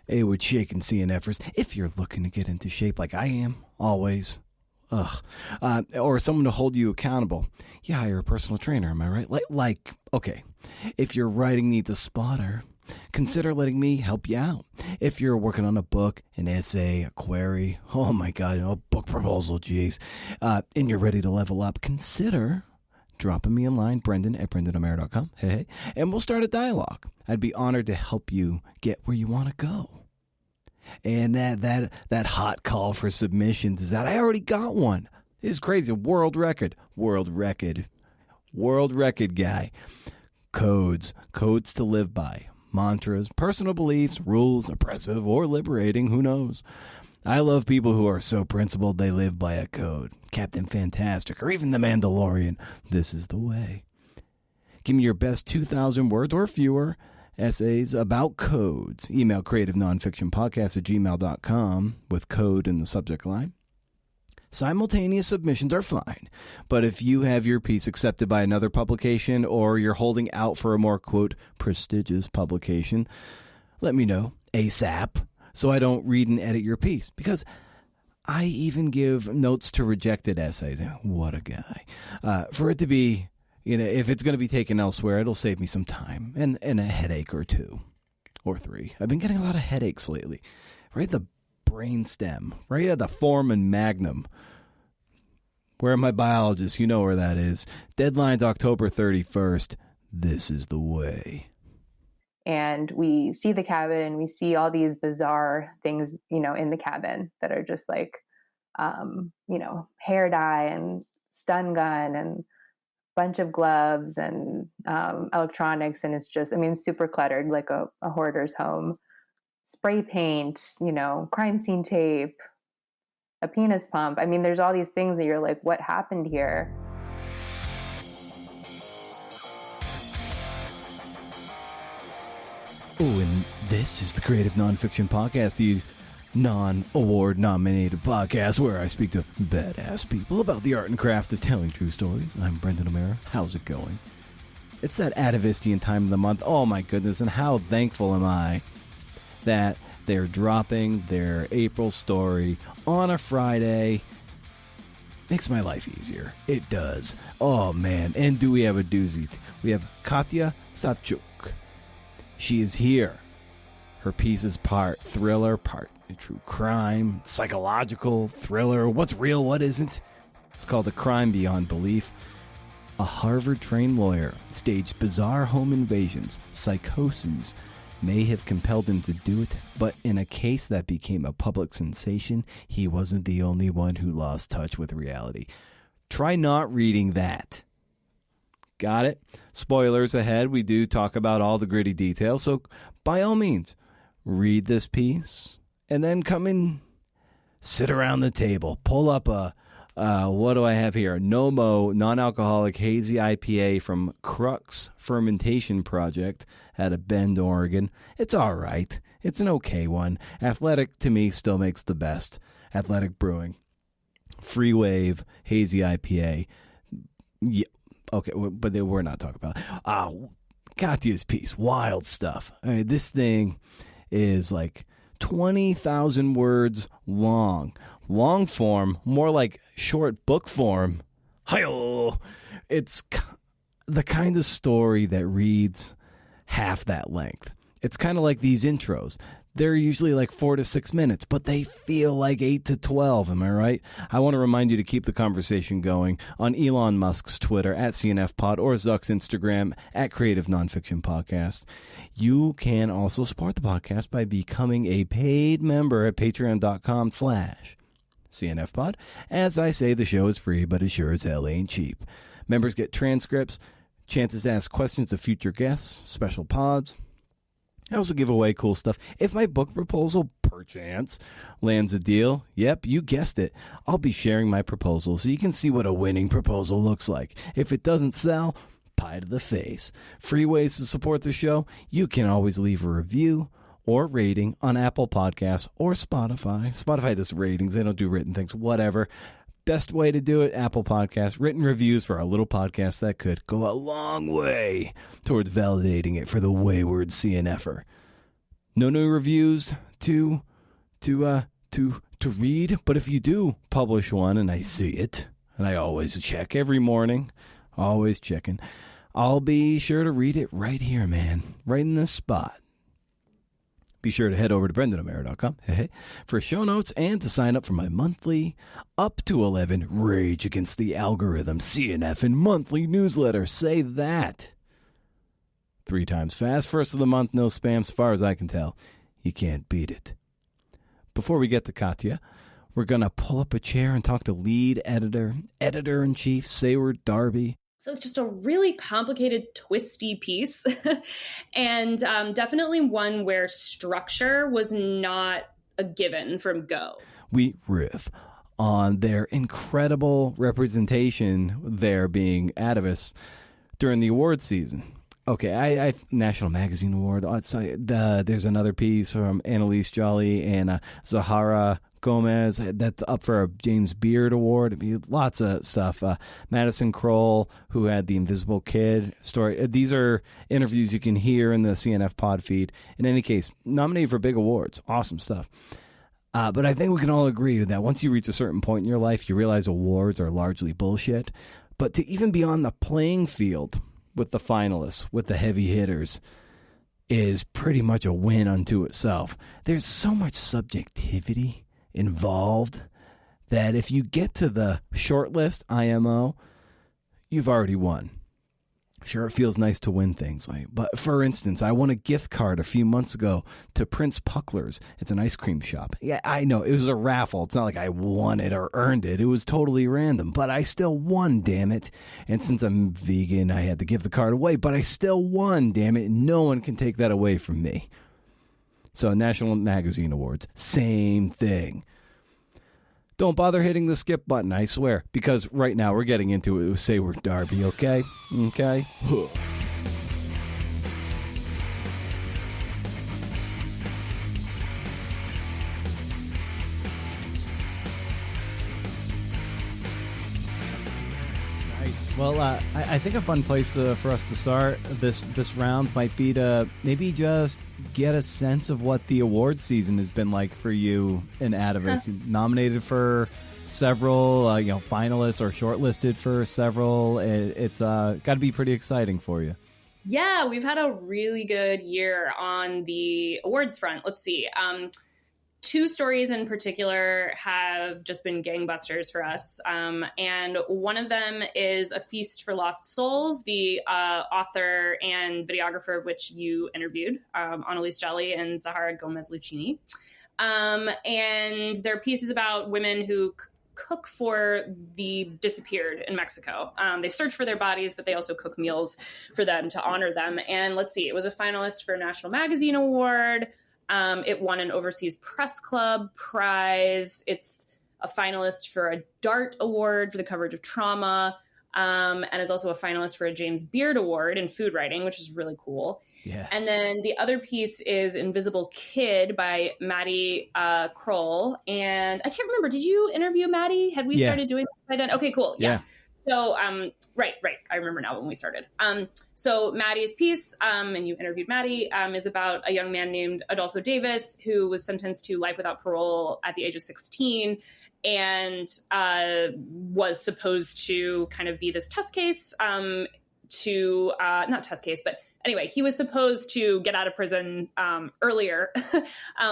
would shake and CNFers, if you're looking to get into shape like I am, always, or someone to hold you accountable, you hire a personal trainer, am I right? Okay, if your writing needs a spotter, consider letting me help you out. If you're working on a book, an essay, a query, oh my God, a book proposal, geez, and you're ready to level up, consider dropping me a line, Brendan@BrendanOmara.com, hey, and we'll start a dialogue. I'd be honored to help you get where you want to go. And that hot call for submissions is that I already got one. It's crazy. World record guy. Codes to live by. Mantras, personal beliefs, rules, oppressive or liberating, who knows? I love people who are so principled they live by a code. Captain Fantastic or even the Mandalorian. This is the way. Give me your best 2,000 words or fewer essays about codes. Email creativenonfictionpodcast@gmail.com with code in the subject line. Simultaneous submissions are fine, but if you have your piece accepted by another publication or you're holding out for a more, quote, prestigious publication, let me know ASAP so I don't read and edit your piece, because I even give notes to rejected essays. What a guy. For it to be, if it's going to be taken elsewhere, it'll save me some time and a headache or two or three. I've been getting a lot of headaches lately. Right? The brainstem, right at the foramen magnum. Where are my biologists? You know where that is. Deadline's October 31st. This is the way. And we see the cabin and we see all these bizarre things, in the cabin that are just like, hair dye and stun gun and bunch of gloves and electronics. And it's just, super cluttered, like a hoarder's home. Spray paint, crime scene tape, a penis pump. There's all these things that you're like, what happened here? Oh, and this is the Creative Nonfiction Podcast, the non-award nominated podcast where I speak to badass people about the art and craft of telling true stories. I'm Brendan O'Mara. How's it going? It's that Atavistian time of the month. Oh my goodness, and how thankful am I that they're dropping their April story on a Friday. Makes my life easier. It does. Oh, man. And do we have a doozy? We have Katia Savchuk. She is here. Her piece is part thriller, part true crime, psychological thriller. What's real, what isn't? It's called A Crime Beyond Belief. A Harvard-trained lawyer staged bizarre home invasions, psychoses, may have compelled him to do it, but in a case that became a public sensation, he wasn't the only one who lost touch with reality. Try not reading that. Got it? Spoilers ahead. We do talk about all the gritty details, so by all means, read this piece, and then come and sit around the table. Pull up what do I have here? Nomo, non-alcoholic hazy IPA from Crux Fermentation Project out of Bend, Oregon. It's all right. It's an okay one. Athletic, to me, still makes the best. Athletic Brewing. Free Wave, hazy IPA. Yeah, okay, but we're not talking about Katia's piece. Wild stuff. This thing is like 20,000 words long. Long form, more like short book form. Hi-oh! It's the kind of story that reads half that length. It's kind of like these intros. They're usually like 4 to 6 minutes, but they feel like 8 to 12. Am I right? I want to remind you to keep the conversation going on Elon Musk's Twitter @CNFPod or Zuck's Instagram @Creative Nonfiction Podcast. You can also support the podcast by becoming a paid member at patreon.com/CNFPod. As I say, the show is free, but it sure as hell ain't cheap. Members get transcripts, chances to ask questions of future guests, special pods. I also give away cool stuff. If my book proposal, perchance, lands a deal, yep, you guessed it, I'll be sharing my proposal so you can see what a winning proposal looks like. If it doesn't sell, pie to the face. Free ways to support the show. You can always leave a review or rating on Apple Podcasts or Spotify. Spotify does ratings. They don't do written things. Whatever. Best way to do it, Apple Podcasts. Written reviews for our little podcast that could go a long way towards validating it for the wayward CNFer. No new reviews to read, but if you do publish one and I see it, and I always check every morning, always checking, I'll be sure to read it right here, man, right in this spot. Be sure to head over to BrendanO'Mara.com for show notes and to sign up for my monthly up to 11 Rage Against the Algorithm CNF and monthly newsletter. Say that 3 times fast. First of the month, no spam. As far as I can tell, you can't beat it. Before we get to Katia, we're going to pull up a chair and talk to lead editor-in-chief Seyward Darby. So it's just a really complicated, twisty piece, and definitely one where structure was not a given from go. We riff on their incredible representation there being Atavists during the award season. Okay, I National Magazine Award. There's another piece from Annalise Jolly and Zahara Gomez that's up for a James Beard Award. I mean, lots of stuff. Madison Kroll, who had the Invisible Kid story. These are interviews you can hear in the CNF pod feed. In any case, nominated for big awards. Awesome stuff. But I think we can all agree that once you reach a certain point in your life, you realize awards are largely bullshit. But to even be on the playing field with the finalists, with the heavy hitters, is pretty much a win unto itself. There's so much subjectivity involved that if you get to the short list, IMO, you've already won. Sure, it feels nice to win things, but for instance, I won a gift card a few months ago to Prince Puckler's. It's an ice cream shop. Yeah, I know, it was a raffle. It's not like I won it or earned it. It was totally random, but I still won, damn it. And since I'm vegan, I had to give the card away, but I still won, damn it. No one can take that away from me. So National Magazine Awards, same thing. Don't bother hitting the skip button, I swear, because right now we're getting into it with Seyward Darby, okay? Okay? Nice. Well, I think a fun place for us to start this round might be to maybe just get a sense of what the award season has been like for you in Atavist. Nominated for several, finalists or shortlisted for several. It's got to be pretty exciting for you. Yeah, we've had a really good year on the awards front. Let's see. 2 stories in particular have just been gangbusters for us. And one of them is A Feast for Lost Souls, the author and videographer of which you interviewed, Annalise Jolly and Zahara Gomez-Lucchini. And their piece is about women who cook for the disappeared in Mexico. They search for their bodies, but they also cook meals for them to honor them. And let's see, it was a finalist for a National Magazine Award. It won an Overseas Press Club prize. It's a finalist for a DART Award for the coverage of trauma, and is also a finalist for a James Beard Award in food writing, which is really cool. Yeah. And then the other piece is Invisible Kid by Maddie Kroll. And I can't remember, did you interview Maddie? Had we started doing this by then? Okay, cool. Yeah. So, right. I remember now when we started. So Maddie's piece, and you interviewed Maddie, is about a young man named Adolfo Davis who was sentenced to life without parole at the age of 16 and was supposed to kind of be this test case not test case, but anyway, he was supposed to get out of prison earlier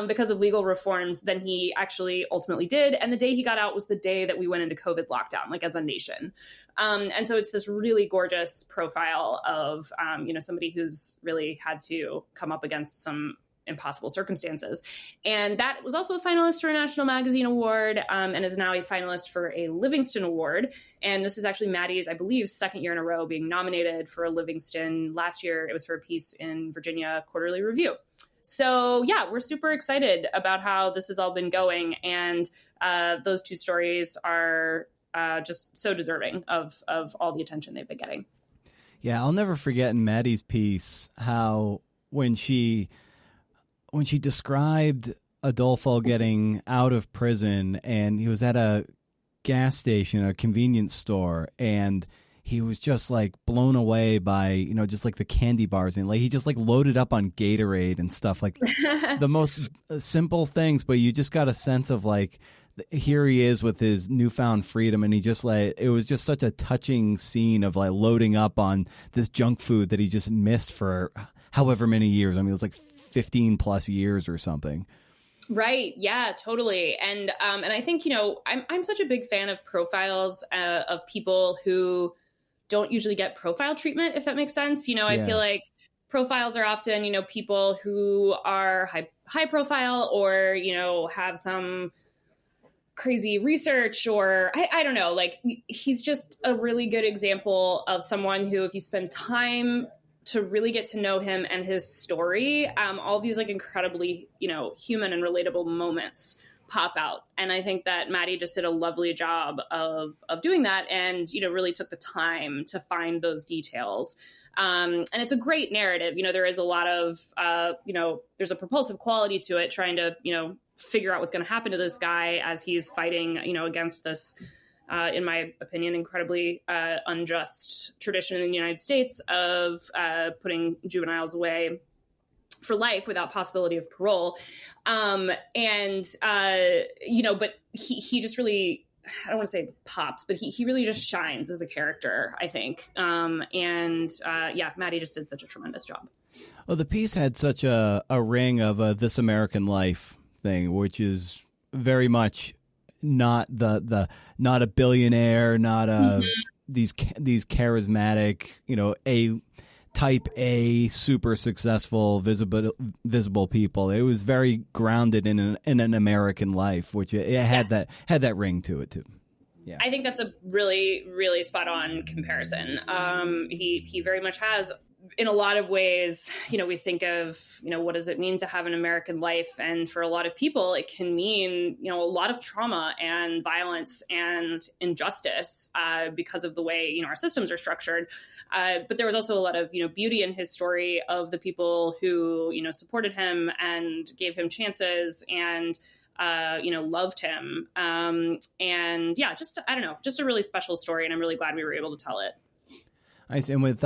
because of legal reforms than he actually ultimately did. And the day he got out was the day that we went into COVID lockdown, like as a nation. And so it's this really gorgeous profile of, somebody who's really had to come up against some impossible circumstances. And that was also a finalist for a National Magazine Award, and is now a finalist for a Livingston Award. And this is actually Maddie's, I believe, 2nd year in a row being nominated for a Livingston. Last year, it was for a piece in Virginia Quarterly Review. So yeah, we're super excited about how this has all been going. And those 2 stories are just so deserving of all the attention they've been getting. Yeah, I'll never forget in Maddie's piece how when she described Adolfo getting out of prison and he was at a gas station, a convenience store, and he was just like blown away by, you know, just like the candy bars, and like he just like loaded up on Gatorade and stuff, like the most simple things, but you just got a sense of like, here he is with his newfound freedom, and he just like, it was just such a touching scene of like loading up on this junk food that he just missed for however many years. I mean, it was like 15 plus years or something. Right. Yeah, totally. And I think, you know, I'm such a big fan of profiles of people who don't usually get profile treatment, if that makes sense. You know, I feel like profiles are often, you know, people who are high profile, or, you know, have some crazy research, or I don't know, like he's just a really good example of someone who, if you spend time to really get to know him and his story, all these like incredibly, you know, human and relatable moments pop out. And I think that Maddie just did a lovely job of doing that, and, you know, really took the time to find those details. And it's a great narrative. You know, there is a lot of, you know, there's a propulsive quality to it, trying to, you know, figure out what's going to happen to this guy as he's fighting, you know, against this, in my opinion, incredibly unjust tradition in the United States of putting juveniles away for life without possibility of parole. And, you know, but he just really, I don't want to say pops, but he really just shines as a character, I think. Yeah, Maddie just did such a tremendous job. Well, the piece had such a ring of a This American Life thing, which is very much not not a billionaire, not these charismatic, you know, type A super successful visible people. It was very grounded in an American life, which it had that ring to it too. Yeah, I think that's a really, really spot on comparison. He very much has. In a lot of ways, you know, we think of, you know, what does it mean to have an American life? And for a lot of people, it can mean, you know, a lot of trauma and violence and injustice because of the way, you know, our systems are structured. But there was also a lot of, you know, beauty in his story of the people who, you know, supported him and gave him chances and, you know, loved him. And yeah, just, I don't know, just a really special story. And I'm really glad we were able to tell it. Nice. And with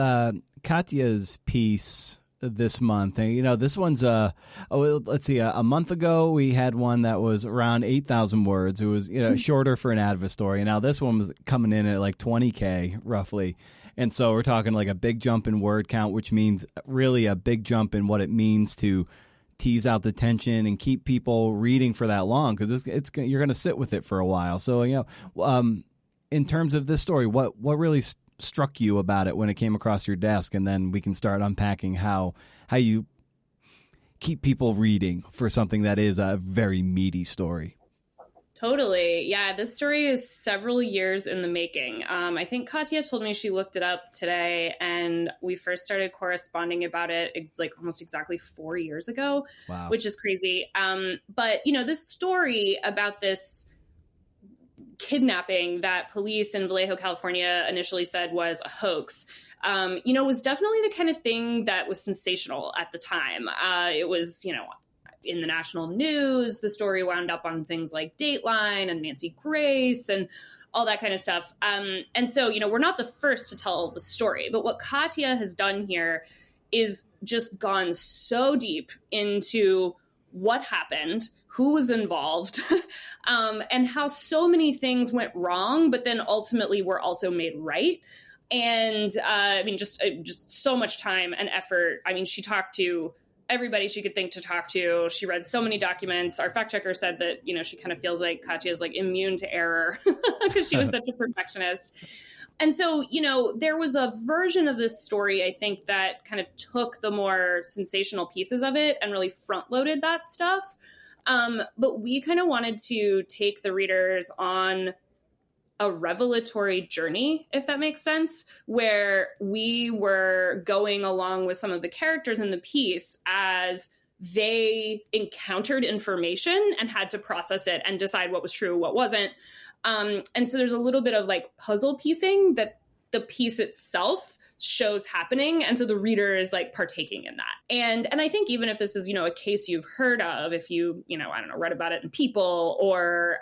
Katia's piece this month, and, you know, this one's let's see, a month ago we had one that was around 8,000 words. It was, you know, shorter for an Atavist story. And now this one was coming in at like 20K roughly. And so we're talking like a big jump in word count, which means really a big jump in what it means to tease out the tension and keep people reading for that long, because you're going to sit with it for a while. So, you know, in terms of this story, what really struck you about it when it came across your desk, and then we can start unpacking how you keep people reading for something that is a very meaty story. Totally. Yeah, this story is several years in the making. I think Katia told me she looked it up today, and we first started corresponding about it like almost exactly 4 years ago. Wow. Which is crazy. But, you know, this story about this kidnapping that police in Vallejo, California initially said was a hoax, you know, was definitely the kind of thing that was sensational at the time. It was, you know, in the national news. The story wound up on things like Dateline and Nancy Grace and all that kind of stuff. And so, you know, we're not the first to tell the story, but what Katia has done here is just gone so deep into what happened, who was involved, and how so many things went wrong, but then ultimately were also made right. And I mean, just so much time and effort. I mean, she talked to everybody she could think to talk to. She read so many documents. Our fact checker said that, you know, she kind of feels like Katia is like immune to error because she was such a perfectionist. And so, you know, there was a version of this story, I think, that kind of took the more sensational pieces of it and really front loaded that stuff. But we kind of wanted to take the readers on a revelatory journey, if that makes sense, where we were going along with some of the characters in the piece as they encountered information and had to process it and decide what was true, what wasn't. And so there's a little bit of like puzzle piecing that the piece itself shows happening. And so the reader is like partaking in that. And I think even if this is, you know, a case you've heard of, if you know, I don't know, read about it in People or,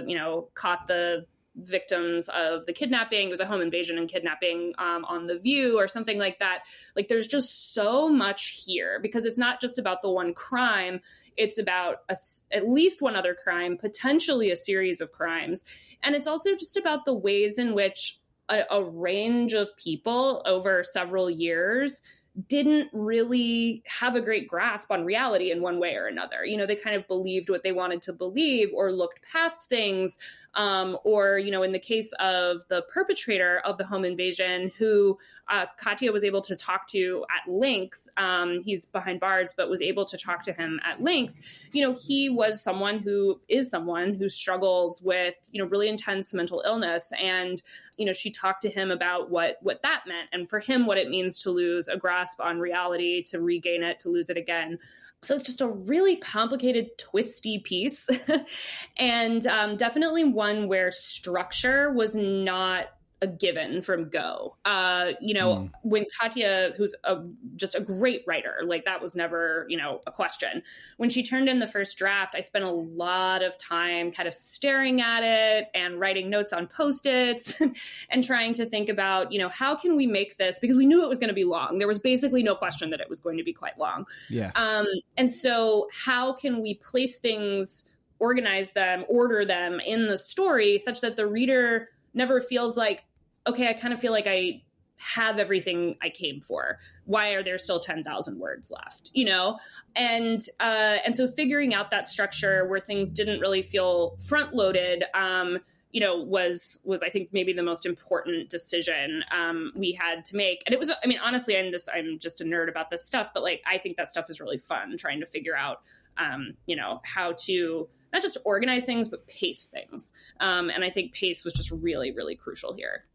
you know, caught the victims of the kidnapping. It was a home invasion and kidnapping on The View or something like that. Like, there's just so much here because it's not just about the one crime. It's about at least one other crime, potentially a series of crimes. And it's also just about the ways in which a range of people over several years didn't really have a great grasp on reality in one way or another. You know, they kind of believed what they wanted to believe or looked past things. Or, you know, in the case of the perpetrator of the home invasion, who Katia was able to talk to at length, he's behind bars, but was able to talk to him at length. You know, he was someone who struggles with, you know, really intense mental illness. And, you know, she talked to him about what that meant. And for him, what it means to lose a grasp on reality, to regain it, to lose it again. So it's just a really complicated, twisty piece. And definitely one where structure was not a given from go. You know, when Katia, who's just a great writer, like that was never, you know, a question. When she turned in the first draft, I spent a lot of time kind of staring at it and writing notes on Post-its and trying to think about, you know, how can we make this, because we knew it was going to be long. There was basically no question that it was going to be quite long. Yeah. And so how can we place things, organize them, order them in the story such that the reader never feels like, okay, I kind of feel like I have everything I came for. Why are there still 10,000 words left? You know? And so figuring out that structure where things didn't really feel front loaded, you know, was I think maybe the most important decision we had to make. And it was, I mean, honestly, I'm just a nerd about this stuff, but like, I think that stuff is really fun, trying to figure out, you know, how to not just organize things, but pace things. And I think pace was just really, really crucial here.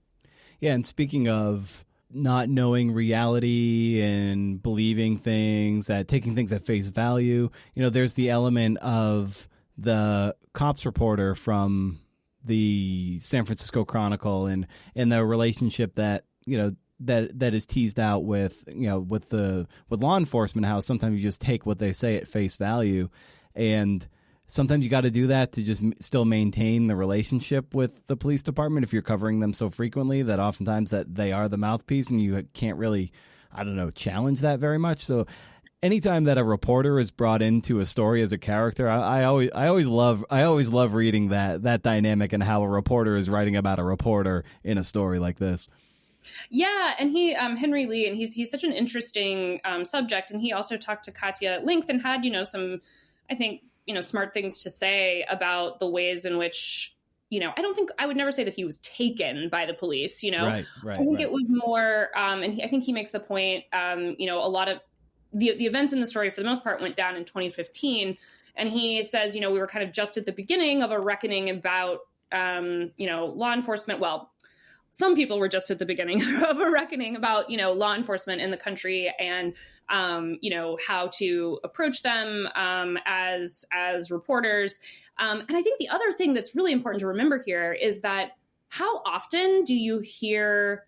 Yeah, and speaking of not knowing reality and believing things, taking things at face value, you know, there's the element of the cops reporter from the San Francisco Chronicle and the relationship that, you know, that is teased out with, you know, with law enforcement, how sometimes you just take what they say at face value, and sometimes you got to do that to just still maintain the relationship with the police department if you're covering them so frequently that oftentimes that they are the mouthpiece and you can't really, I don't know, challenge that very much. So anytime that a reporter is brought into a story as a character, I always love reading that dynamic and how a reporter is writing about a reporter in a story like this. Yeah, and he Henry Lee, and he's such an interesting subject, and he also talked to Katia at length and had, you know, some, I think, you know, smart things to say about the ways in which, you know, I would never say that he was taken by the police, you know. Right, I think it was more, and I think he makes the point, you know, a lot of the events in the story for the most part went down in 2015. And he says, you know, we were kind of just at the beginning of a reckoning about, you know, law enforcement. Well, some people were just at the beginning of a reckoning about, you know, law enforcement in the country and, you know, how to approach them as reporters. And I think the other thing that's really important to remember here is that how often do you hear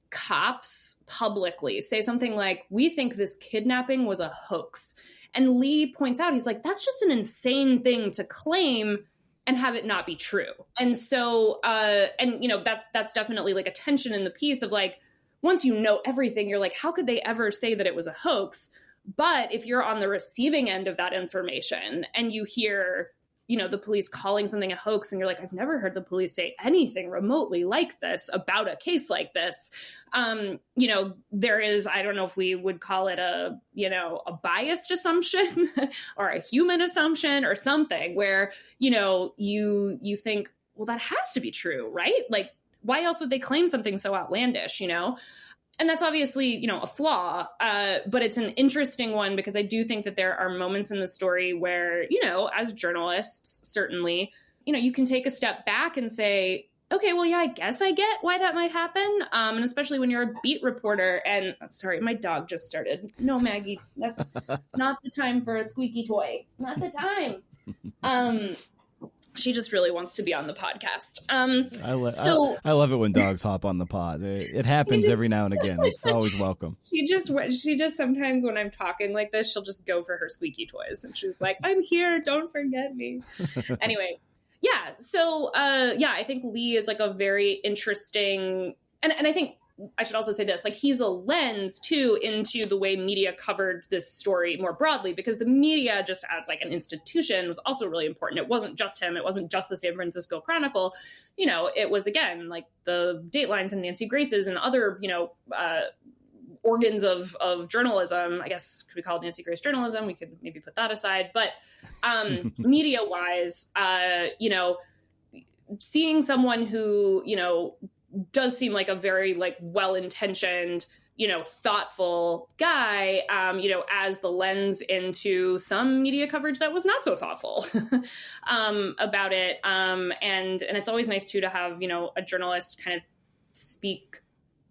cops publicly say something like, we think this kidnapping was a hoax? And Lee points out, he's like, that's just an insane thing to claim and have it not be true. And so, and, you know, that's definitely like a tension in the piece of like, once you know everything, you're like, how could they ever say that it was a hoax? But if you're on the receiving end of that information and you hear, you know, the police calling something a hoax, and you're like, I've never heard the police say anything remotely like this about a case like this. You know, there is, I don't know if we would call it a biased assumption or a human assumption or something where, you know, you think, well, that has to be true, right? Like, why else would they claim something so outlandish, you know? And that's obviously, you know, a flaw, but it's an interesting one because I do think that there are moments in the story where, you know, as journalists, certainly, you know, you can take a step back and say, okay, well, yeah, I guess I get why that might happen. And especially when you're a beat reporter and, sorry, my dog just started. No, Maggie, that's not the time for a squeaky toy. Not the time. She just really wants to be on the podcast. I love it when dogs hop on the pod. It happens every now and again. It's always welcome. She just sometimes when I'm talking like this, she'll just go for her squeaky toys. And she's like, I'm here. Don't forget me. Anyway. Yeah. So, I think Lee is like a very interesting, and I think I should also say this, like he's a lens too into the way media covered this story more broadly, because the media just as like an institution was also really important. It wasn't just him. It wasn't just the San Francisco Chronicle. It was, again, like the Datelines and Nancy Grace's and other, organs of journalism. I guess could we call it Nancy Grace journalism? We could maybe put that aside. But media wise, seeing someone who, does seem like a very like well-intentioned, thoughtful guy, as the lens into some media coverage that was not so thoughtful about it. And it's always nice too to have, a journalist kind of speak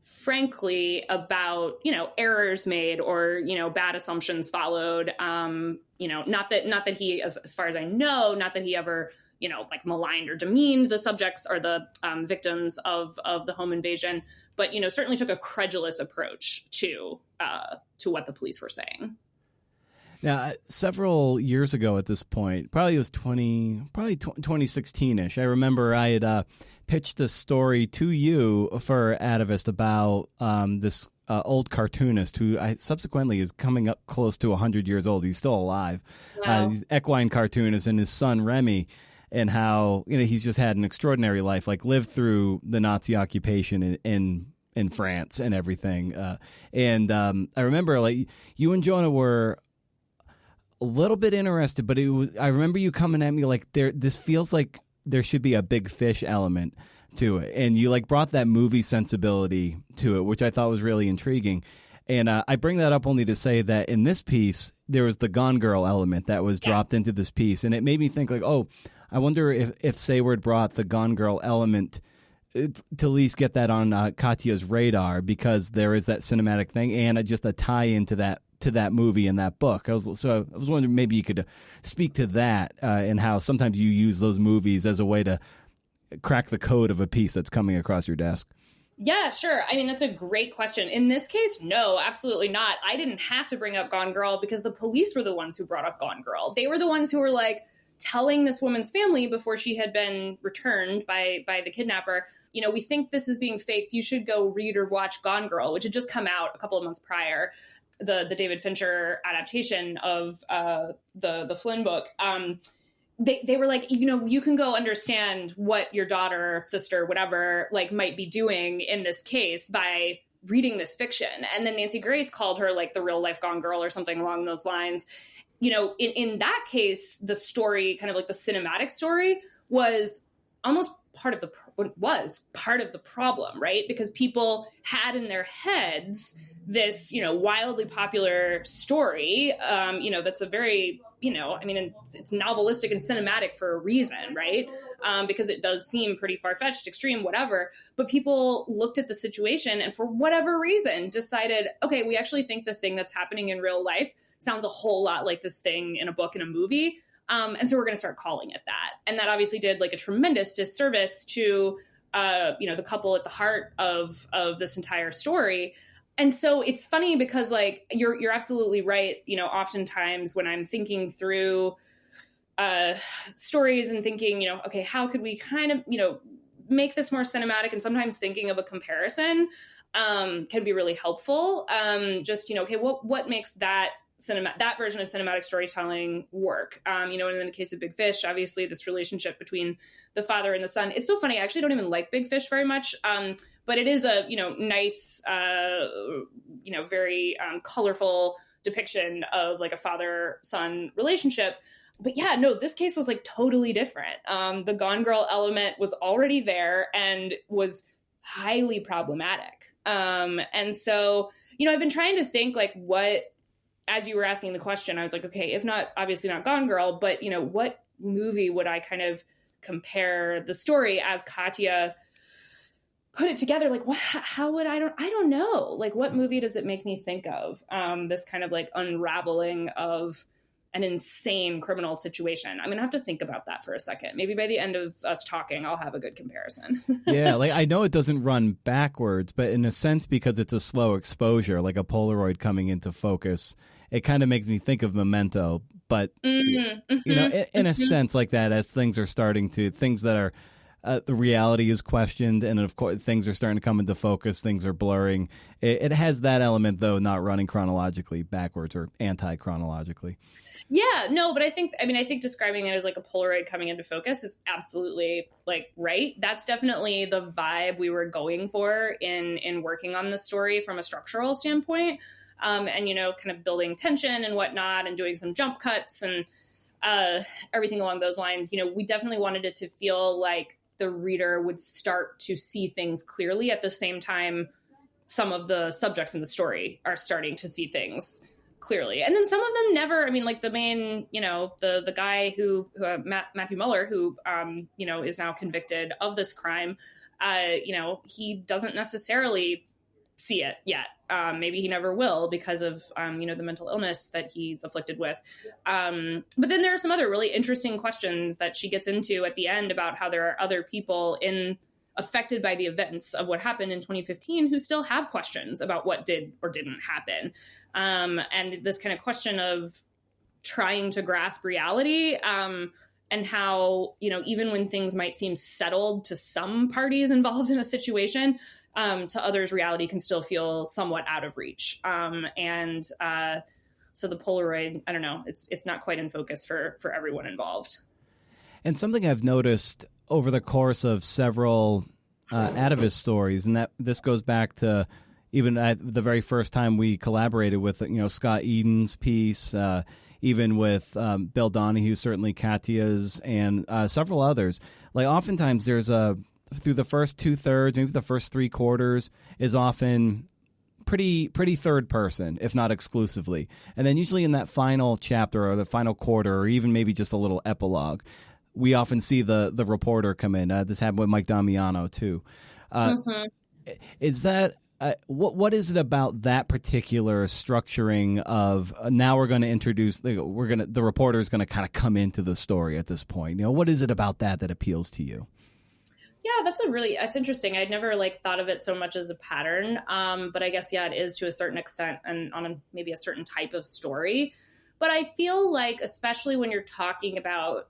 frankly about, errors made or, bad assumptions followed. Not that he, as far as I know, not that he ever, like maligned or demeaned the subjects or the victims of the home invasion, but, certainly took a credulous approach to what the police were saying. Now, several years ago at this point, probably it was 2016-ish, I remember I had pitched a story to you for Atavist about this old cartoonist who subsequently is coming up close to 100 years old. He's still alive. Wow. He's equine cartoonist, and his son Remy, and how he's just had an extraordinary life, like lived through the Nazi occupation in France and everything. And I remember like you and Jonah were a little bit interested, but I remember you coming at me like this feels like there should be a big fish element to it, and you like brought that movie sensibility to it, which I thought was really intriguing. And I bring that up only to say that in this piece there was the Gone Girl element that was dropped into this piece, and it made me think like, oh, I wonder if Seyward brought the Gone Girl element to at least get that on Katia's radar, because there is that cinematic thing and just a tie into that movie and that book. I was wondering maybe you could speak to that and how sometimes you use those movies as a way to crack the code of a piece that's coming across your desk. Yeah, sure. I mean, that's a great question. In this case, no, absolutely not. I didn't have to bring up Gone Girl because the police were the ones who brought up Gone Girl. They were the ones who were like telling this woman's family before she had been returned by the kidnapper, we think this is being faked. You should go read or watch Gone Girl, which had just come out a couple of months prior, the David Fincher adaptation of the Flynn book. They were like, you can go understand what your daughter, sister, whatever, like might be doing in this case by reading this fiction. And then Nancy Grace called her like the real life Gone Girl or something along those lines. In that case, the story, kind of like the cinematic story, was almost part of the problem, right? Because people had in their heads this, wildly popular story, that's a very, it's novelistic and cinematic for a reason, right? Because it does seem pretty far-fetched, extreme, whatever. But people looked at the situation and for whatever reason decided, okay, we actually think the thing that's happening in real life sounds a whole lot like this thing in a book and a movie. And so we're going to start calling it that. And that obviously did like a tremendous disservice to, the couple at the heart of this entire story. And so it's funny because like, you're absolutely right. Oftentimes when I'm thinking through stories and thinking, okay, how could we kind of, make this more cinematic, and sometimes thinking of a comparison can be really helpful. Okay, what makes that version of cinematic storytelling work? And in the case of Big Fish, obviously this relationship between the father and the son. It's so funny. I actually don't even like Big Fish very much. But it is a, nice, very colorful depiction of like a father-son relationship. But yeah, no, this case was like totally different. The Gone Girl element was already there and was highly problematic. And so, I've been trying to think like what, as you were asking the question, I was like, okay, if not, obviously not Gone Girl, but, what movie would I kind of compare the story as Katia put it together? Like, how would I don't know. Like, what movie does it make me think of? This kind of like unraveling of an insane criminal situation. I'm going to have to think about that for a second. Maybe by the end of us talking, I'll have a good comparison. Yeah, like I know it doesn't run backwards, but in a sense, because it's a slow exposure, like a Polaroid coming into focus, it kind of makes me think of Memento. But, you know, in a sense like that, as things are starting to, things that are, the reality is questioned, and of course things are starting to come into focus, things are blurring. It has that element, though, not running chronologically backwards or anti-chronologically. Yeah, no, but I think describing it as like a Polaroid coming into focus is absolutely like right. That's definitely the vibe we were going for in working on the story from a structural standpoint. And, you know, kind of building tension and whatnot and doing some jump cuts and everything along those lines. You know, we definitely wanted it to feel like the reader would start to see things clearly at the same time some of the subjects in the story are starting to see things clearly. And then some of them never, I mean, like the main, you know, the guy who Matthew Mueller, who, you know, is now convicted of this crime, you know, he doesn't necessarily see it yet. Maybe he never will because of, you know, the mental illness that he's afflicted with. But then there are some other really interesting questions that she gets into at the end about how there are other people affected by the events of what happened in 2015 who still have questions about what did or didn't happen. And this kind of question of trying to grasp reality, and how, you know, even when things might seem settled to some parties involved in a situation, to others, reality can still feel somewhat out of reach. So the Polaroid, I don't know, it's not quite in focus for everyone involved. And something I've noticed over the course of several Atavist stories, and that this goes back to even at the very first time we collaborated with, you know, Scott Eden's piece, even with Bill Donahue, certainly Katia's, and several others. Like oftentimes there's through the first 2/3, maybe the first 3/4 is often pretty third person, if not exclusively. And then usually in that final chapter or the final quarter, or even maybe just a little epilogue, we often see the reporter come in. This happened with Mike Damiano too. Is that what is it about that particular structuring of now we're going to introduce the reporter is going to kind of come into the story at this point? You know, what is it about that appeals to you? Yeah, that's interesting. I'd never thought of it so much as a pattern. But I guess, yeah, it is to a certain extent and on maybe a certain type of story. But I feel like, especially when you're talking about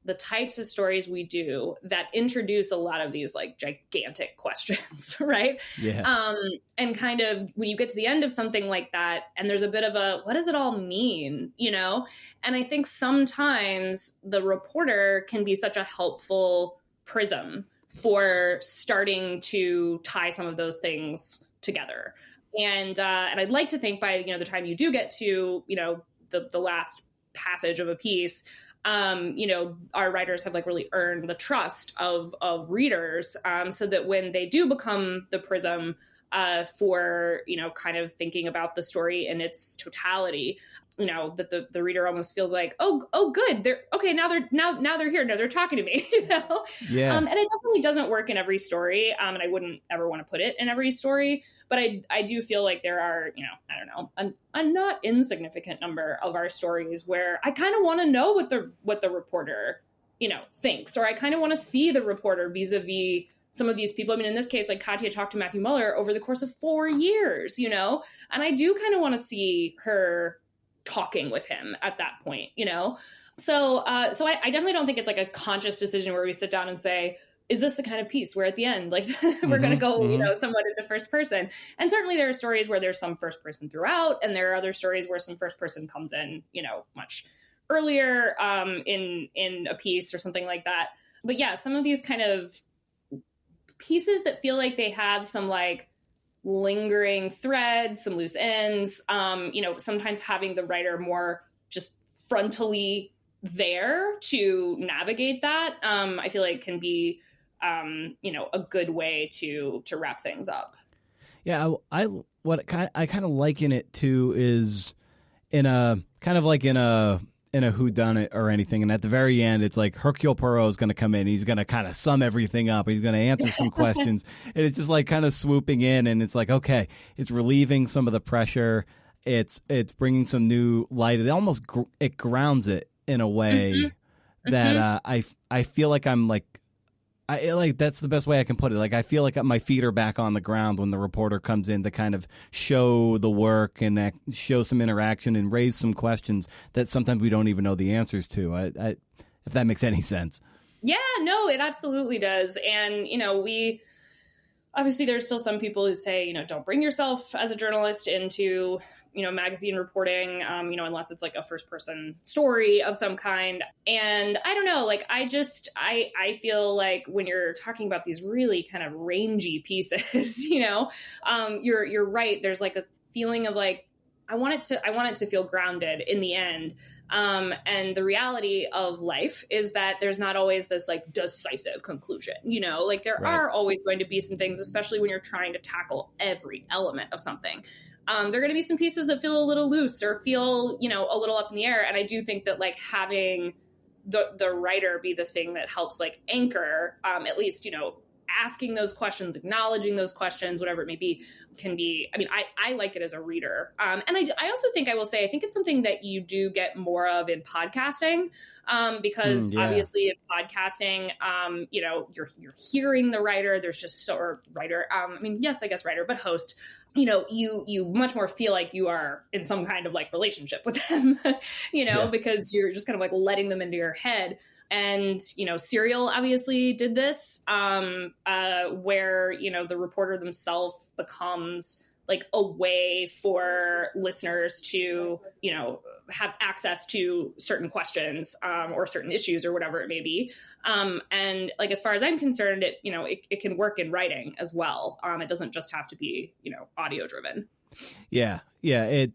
the types of stories we do that introduce a lot of these gigantic questions, right? Yeah. And kind of when you get to the end of something like that, and there's a bit of a, what does it all mean? You know? And I think sometimes the reporter can be such a helpful prism for starting to tie some of those things together. And I'd like to think by, the time you do get to, the last passage of a piece, our writers have really earned the trust of readers, so that when they do become the prism for, kind of thinking about the story in its totality, that the reader almost feels like, oh, good. They're okay. Now they're here. Now they're talking to me, Yeah. And it definitely doesn't work in every story. And I wouldn't ever want to put it in every story, but I do feel like there are, I don't know, a not insignificant number of our stories where I kind of want to know what the reporter, thinks, or I kind of want to see the reporter vis-a-vis some of these people. I mean, in this case, Katia talked to Matthew Mueller over the course of 4 years, and I do kind of want to see her talking with him at that point, So I definitely don't think it's a conscious decision where we sit down and say, is this the kind of piece where at the end, we're going to go, somewhat into first person? And certainly there are stories where there's some first person throughout, and there are other stories where some first person comes in, much earlier in a piece or something like that. But yeah, some of these kind of pieces that feel like they have some lingering threads, some loose ends, sometimes having the writer more just frontally there to navigate that, I feel like can be, a good way to wrap things up. Yeah. I kind of liken it to is in a kind of in a whodunit or anything. And at the very end, it's Hercule Poirot is going to come in. He's going to kind of sum everything up. He's going to answer some questions. And it's just kind of swooping in. And it's okay, it's relieving some of the pressure. it's bringing some new light. It almost it grounds it in a way that I feel like I'm like. That's the best way I can put it. Like, I feel like my feet are back on the ground when the reporter comes in to kind of show the work and show some interaction and raise some questions that sometimes we don't even know the answers to. If that makes any sense. Yeah, no, it absolutely does. And, obviously there's still some people who say, don't bring yourself as a journalist into, magazine reporting, unless it's like a first person story of some kind. And I don't know, like, I feel like when you're talking about these really kind of rangy pieces, you're right. There's like a feeling of like, I want it to feel grounded in the end. And the reality of life is that there's not always this like decisive conclusion, like there are always going to be some things, especially when you're trying to tackle every element of something. There are going to be some pieces that feel a little loose or feel, a little up in the air. And I do think that like having the writer be the thing that helps like anchor, at least, asking those questions, acknowledging those questions, whatever it may be, can be, I like it as a reader. And I also think I think it's something that you do get more of in podcasting, because obviously in podcasting, you're hearing the writer, there's just writer. Yes, I guess writer, but host, you much more feel like you are in some kind of like relationship with them, because you're just kind of like letting them into your head. And, Serial obviously did this, where, the reporter themselves becomes like a way for listeners to, have access to certain questions, or certain issues or whatever it may be. And like, as far as I'm concerned, it can work in writing as well. It doesn't just have to be, audio driven. Yeah. Yeah.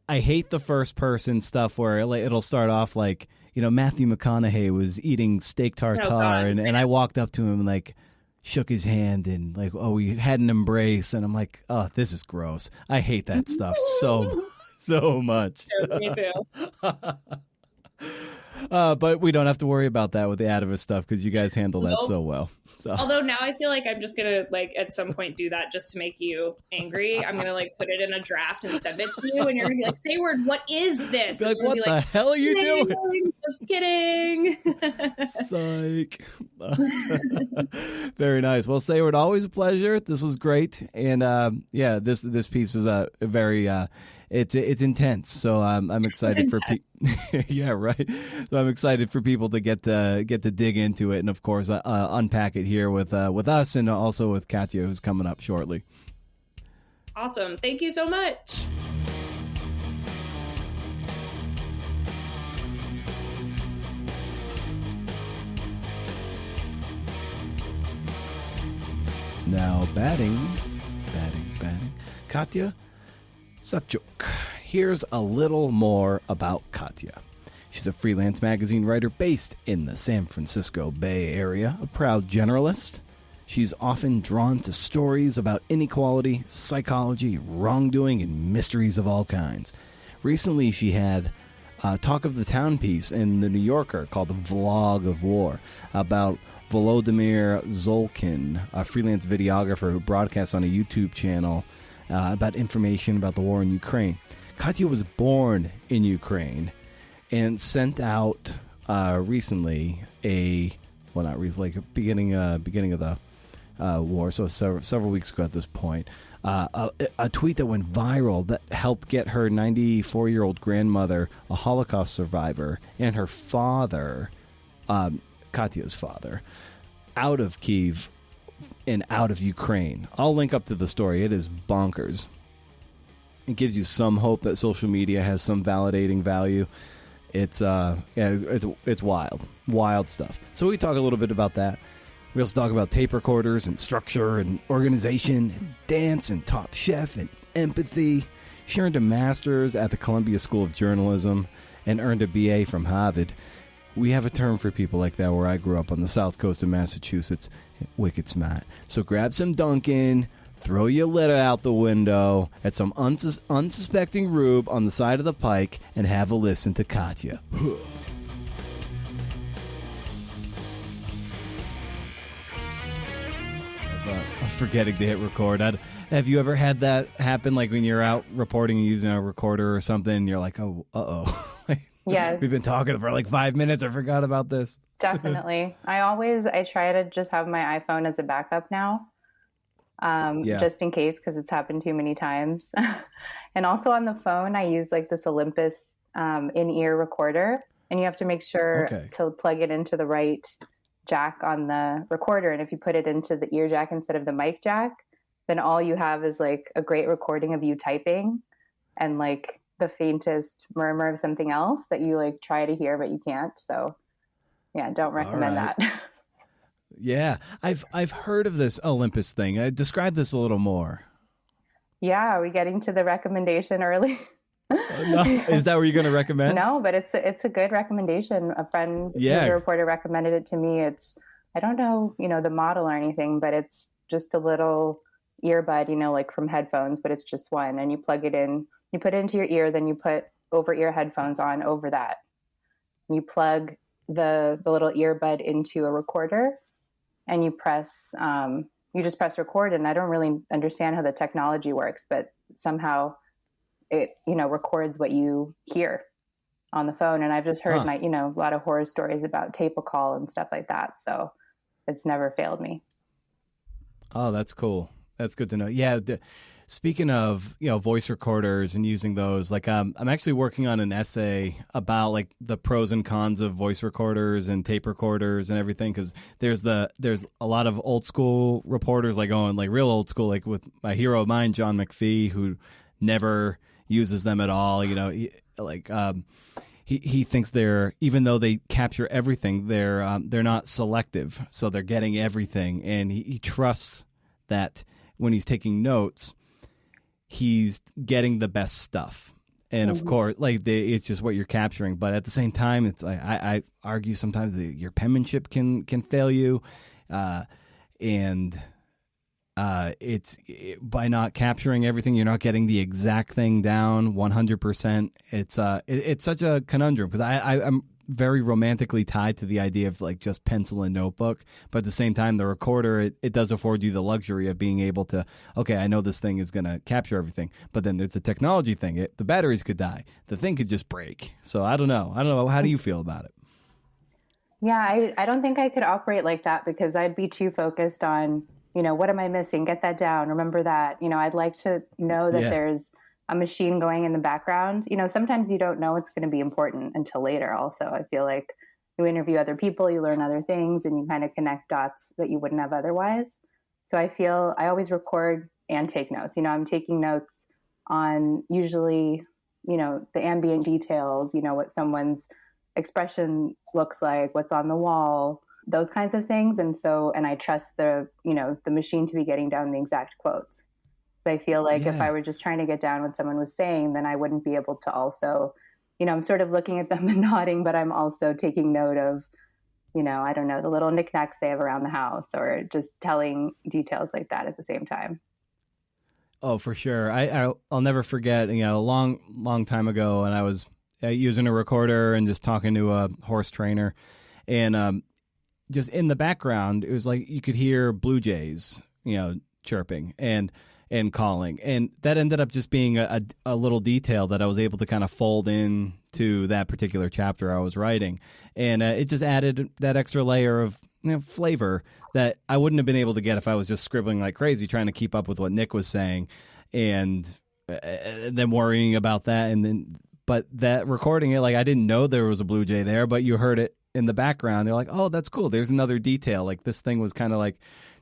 I hate the first person stuff where it'll start off like, Matthew McConaughey was eating steak tartare, and I walked up to him and like shook his hand and like, oh, we had an embrace, and I'm like, oh, this is gross. I hate that stuff so much. Yeah, me too. But we don't have to worry about that with the Atavist stuff because you guys handle that so well. So. Although now I feel like I'm just gonna like at some point do that just to make you angry. I'm gonna like put it in a draft and send it to you, and you're gonna be like, "Seyward, what is this?" Be like, what the hell are you doing? Just kidding. Psych. Very nice. Well, Seyward, always a pleasure. This was great, and this piece is very. It's intense, so I'm excited for yeah, right. So I'm excited for people to get to dig into it, and of course unpack it here with us, and also with Katia, who's coming up shortly. Awesome! Thank you so much. Now batting, Katia Savchuk. Here's a little more about Katia. She's a freelance magazine writer based in the San Francisco Bay Area, a proud generalist. She's often drawn to stories about inequality, psychology, wrongdoing, and mysteries of all kinds. Recently, she had a Talk of the Town piece in The New Yorker called The Vlog of War about Volodymyr Zolkin, a freelance videographer who broadcasts on a YouTube channel about information about the war in Ukraine. Katia was born in Ukraine and sent out recently beginning of the war, so several weeks ago at this point, a tweet that went viral that helped get her 94-year-old grandmother, a Holocaust survivor, and her father, Katia's father, out of Kyiv and out of Ukraine. I'll link up to the story. It is bonkers. It gives you some hope that social media has some validating value. It's wild stuff. So we talk a little bit about that. We also talk about tape recorders and structure and organization and dance and Top Chef and empathy. She earned a master's at the Columbia School of Journalism and earned a BA from Harvard. We have a term for people like that where I grew up on the south coast of Massachusetts. Wicked smart. So grab some Dunkin', throw your litter out the window at some unsuspecting rube on the side of the pike, and have a listen to Katia. A forgetting to hit record. Have you ever had that happen, like when you're out reporting and using a recorder or something, and you're like, oh, uh-oh. Yes. We've been talking for like 5 minutes. I forgot about this. Definitely. I try to just have my iPhone as a backup now, just in case, because it's happened too many times. And also on the phone, I use like this Olympus in-ear recorder, and you have to make sure to plug it into the right jack on the recorder. And if you put it into the ear jack instead of the mic jack, then all you have is like a great recording of you typing and like the faintest murmur of something else that you like try to hear, but you can't. So yeah, don't recommend that. Yeah. I've heard of this Olympus thing. Describe this a little more. Yeah. Are we getting to the recommendation early? No. Is that what you're going to recommend? No, but it's a good recommendation. A friend who's a reporter recommended it to me. I don't know, the model or anything, but it's just a little earbud, like from headphones, but it's just one, and you plug it in, you put it into your ear, then you put over ear headphones on over that. You plug the little earbud into a recorder, and you just press record. And I don't really understand how the technology works, but somehow it, records what you hear on the phone. And I've just heard a lot of horror stories about tape a call and stuff like that. So it's never failed me. Oh, that's cool. That's good to know. Yeah. Speaking of, voice recorders and using those, like, I'm actually working on an essay about like the pros and cons of voice recorders and tape recorders and everything. Cause there's a lot of old school reporters, like going like real old school, like with my hero of mine, John McPhee, who never uses them at all. He thinks even though they capture everything, they're not selective. So they're getting everything. And he trusts that when he's taking notes, he's getting the best stuff. And of course, it's just what you're capturing. But at the same time, it's I argue sometimes that your penmanship can fail you, by not capturing everything, you're not getting the exact thing down 100%. It's such a conundrum, because I'm very romantically tied to the idea of like just pencil and notebook, but at the same time, the recorder, it does afford you the luxury of being able to, okay, I know this thing is going to capture everything, but then there's a technology thing. The batteries could die. The thing could just break. So I don't know. How do you feel about it? Yeah, I don't think I could operate like that, because I'd be too focused on, what am I missing? Get that down. Remember that. I'd like to know that there's a machine going in the background. Sometimes you don't know it's going to be important until later. Also, I feel like you interview other people, you learn other things, and you kind of connect dots that you wouldn't have otherwise. So I feel I always record and take notes. I'm taking notes on usually, the ambient details, what someone's expression looks like, what's on the wall, those kinds of things. And I trust the machine to be getting down the exact quotes. I feel like if I were just trying to get down what someone was saying, then I wouldn't be able to also, I'm sort of looking at them and nodding, but I'm also taking note of, I don't know, the little knickknacks they have around the house, or just telling details like that at the same time. Oh, for sure. I'll never forget, a long time ago, and I was using a recorder and just talking to a horse trainer, and just in the background, it was like you could hear blue jays, chirping and calling. And that ended up just being a little detail that I was able to kind of fold in to that particular chapter I was writing. And it just added that extra layer of flavor that I wouldn't have been able to get if I was just scribbling like crazy, trying to keep up with what Nick was saying, and then worrying about that. But that recording it, like, I didn't know there was a blue jay there, but you heard it in the background. They're like, oh, that's cool. There's another detail. Like, this thing was kind of like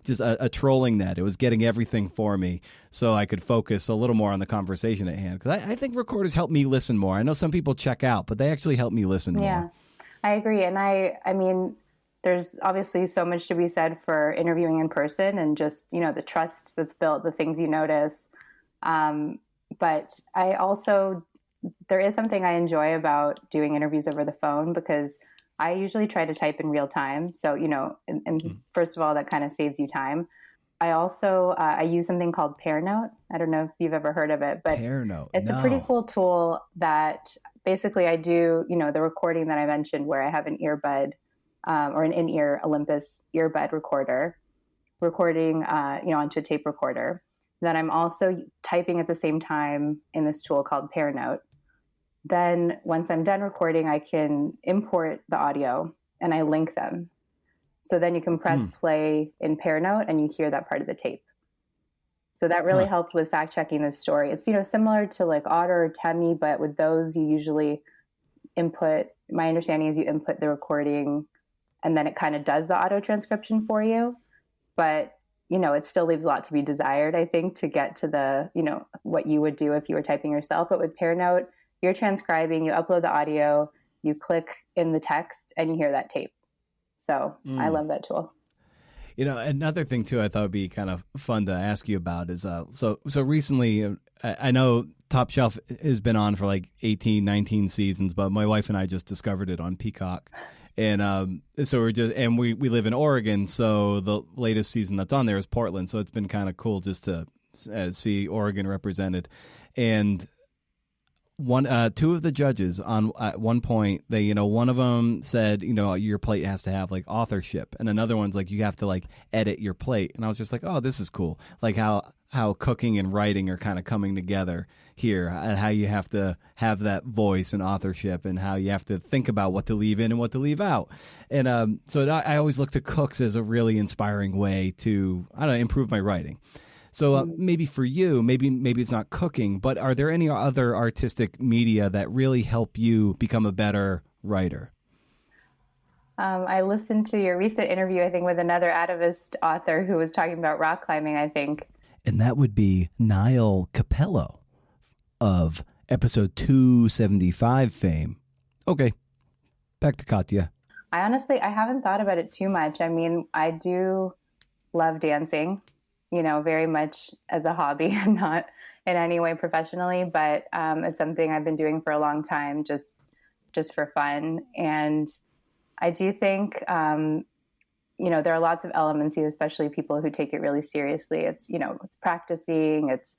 just a trolling net. It was getting everything for me so I could focus a little more on the conversation at hand. Because I think recorders help me listen more. I know some people check out, but they actually help me listen more. Yeah, I agree. And I mean, there's obviously so much to be said for interviewing in person and just, the trust that's built, the things you notice. But I also, there is something I enjoy about doing interviews over the phone, because I usually try to type in real time. So, first of all, that kind of saves you time. I also, I use something called PairNote. I don't know if you've ever heard of it, but it's a pretty cool tool that basically I do, the recording that I mentioned where I have an earbud or an in-ear Olympus earbud recorder. recording, onto a tape recorder. Then I'm also typing at the same time in this tool called PairNote. Then once I'm done recording, I can import the audio and I link them. So then you can press play in PairNote and you hear that part of the tape. So that really helped with fact checking the story. It's, similar to like Otter or Temi, but with those you usually input, my understanding is you input the recording and then it kind of does the auto transcription for you. But, it still leaves a lot to be desired, I think, to get to the, what you would do if you were typing yourself. But with PairNote, you're transcribing, you upload the audio, you click in the text, and you hear that tape. So I love that tool. Another thing, too, I thought would be kind of fun to ask you about is, so recently, I know Top Shelf has been on for like 18, 19 seasons, but my wife and I just discovered it on Peacock. And so we live in Oregon, so the latest season that's on there is Portland. So it's been kind of cool just to see Oregon represented. And two of the judges at one point, they, one of them said, your plate has to have like authorship, and another one's like you have to like edit your plate. And I was just like, oh, this is cool, like how cooking and writing are kind of coming together here, and how you have to have that voice and authorship, and how you have to think about what to leave in and what to leave out. And so I always look to cooks as a really inspiring way to improve my writing. So maybe for you, maybe it's not cooking, but are there any other artistic media that really help you become a better writer? I listened to your recent interview, I think, with another Atavist author who was talking about rock climbing, I think. And that would be Niall Capello of episode 275 fame. Okay, back to Katia. I haven't thought about it too much. I mean, I do love dancing, very much as a hobby and not in any way professionally, but it's something I've been doing for a long time, just for fun. And I do think, there are lots of elements, especially people who take it really seriously. It's, it's practicing, it's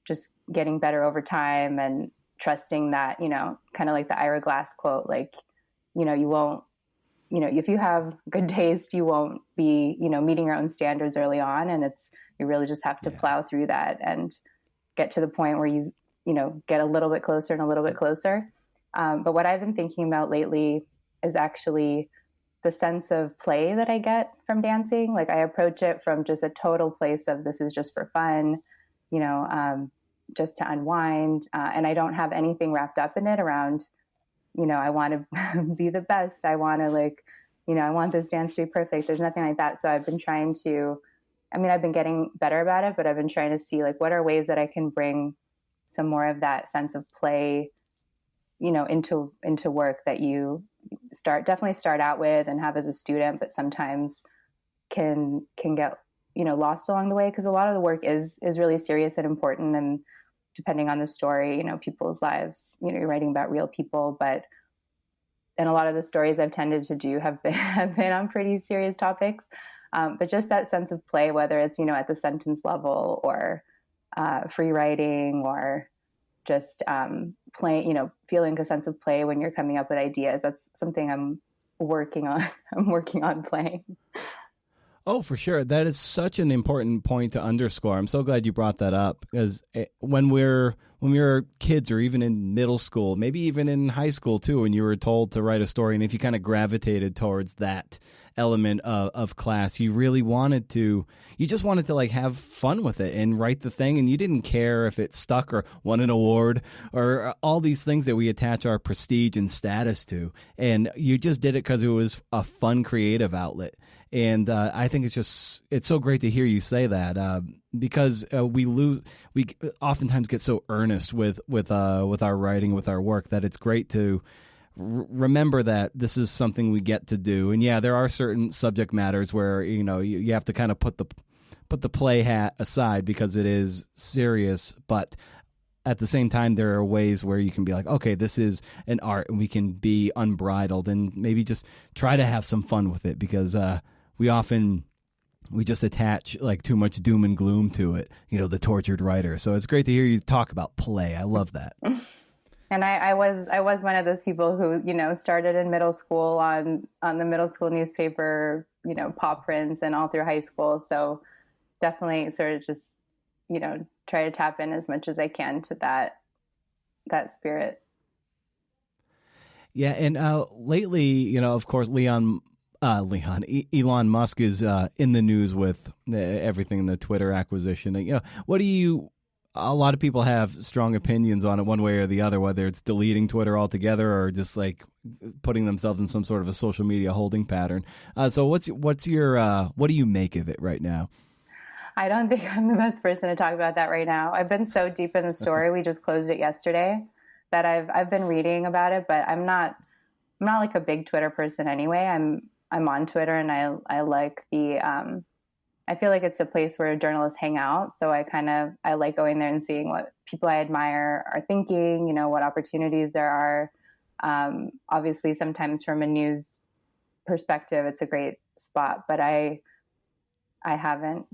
just getting better over time and trusting that, kind of like the Ira Glass quote, like, you won't, if you have good taste, you won't be, meeting your own standards early on. And you really just have to plow through that and get to the point where you get a little bit closer and a little bit closer. But what I've been thinking about lately is actually the sense of play that I get from dancing. Like I approach it from just a total place of this is just for fun, just to unwind. And I don't have anything wrapped up in it around, I want to be the best. I want to I want this dance to be perfect. There's nothing like that. So I've been trying to, I've been getting better about it, but I've been trying to see like, what are ways that I can bring some more of that sense of play, into work that you definitely start out with and have as a student, but sometimes can get, lost along the way. Cause a lot of the work is really serious and important. And depending on the story, people's lives, you're writing about real people, and a lot of the stories I've tended to do have been on pretty serious topics. But just that sense of play, whether it's, at the sentence level or free writing or just playing, feeling a sense of play when you're coming up with ideas. That's something I'm working on. I'm working on playing. Oh, for sure. That is such an important point to underscore. I'm so glad you brought that up, because when we were kids, or even in middle school, maybe even in high school too, when you were told to write a story, and if you kind of gravitated towards that element of class, you just wanted to like have fun with it and write the thing, and you didn't care if it stuck or won an award or all these things that we attach our prestige and status to, and you just did it because it was a fun creative outlet. And I think it's so great to hear you say that, because we oftentimes get so earnest with our writing, with our work, that it's great to remember that this is something we get to do. And yeah, there are certain subject matters where you have to kind of put the play hat aside because it is serious, but at the same time, there are ways where you can be like, okay, this is an art, and we can be unbridled and maybe just try to have some fun with it, because we just attach like too much doom and gloom to it, the tortured writer. So it's great to hear you talk about play. I love that. And I was one of those people who, started in middle school on the middle school newspaper, paw prints, and all through high school. So definitely sort of just, try to tap in as much as I can to that spirit. Yeah, and lately, of course, Elon Musk is in the news with everything, the Twitter acquisition. What do you? A lot of people have strong opinions on it one way or the other, whether it's deleting Twitter altogether or just like putting themselves in some sort of a social media holding pattern. So what do you make of it right now? I don't think I'm the best person to talk about that right now. I've been so deep in the story. We just closed it yesterday that I've been reading about it, but I'm not like a big Twitter person anyway. I'm on Twitter, and I like the I feel like it's a place where journalists hang out. So I like going there and seeing what people I admire are thinking, what opportunities there are. Obviously, sometimes from a news perspective, it's a great spot, but I don't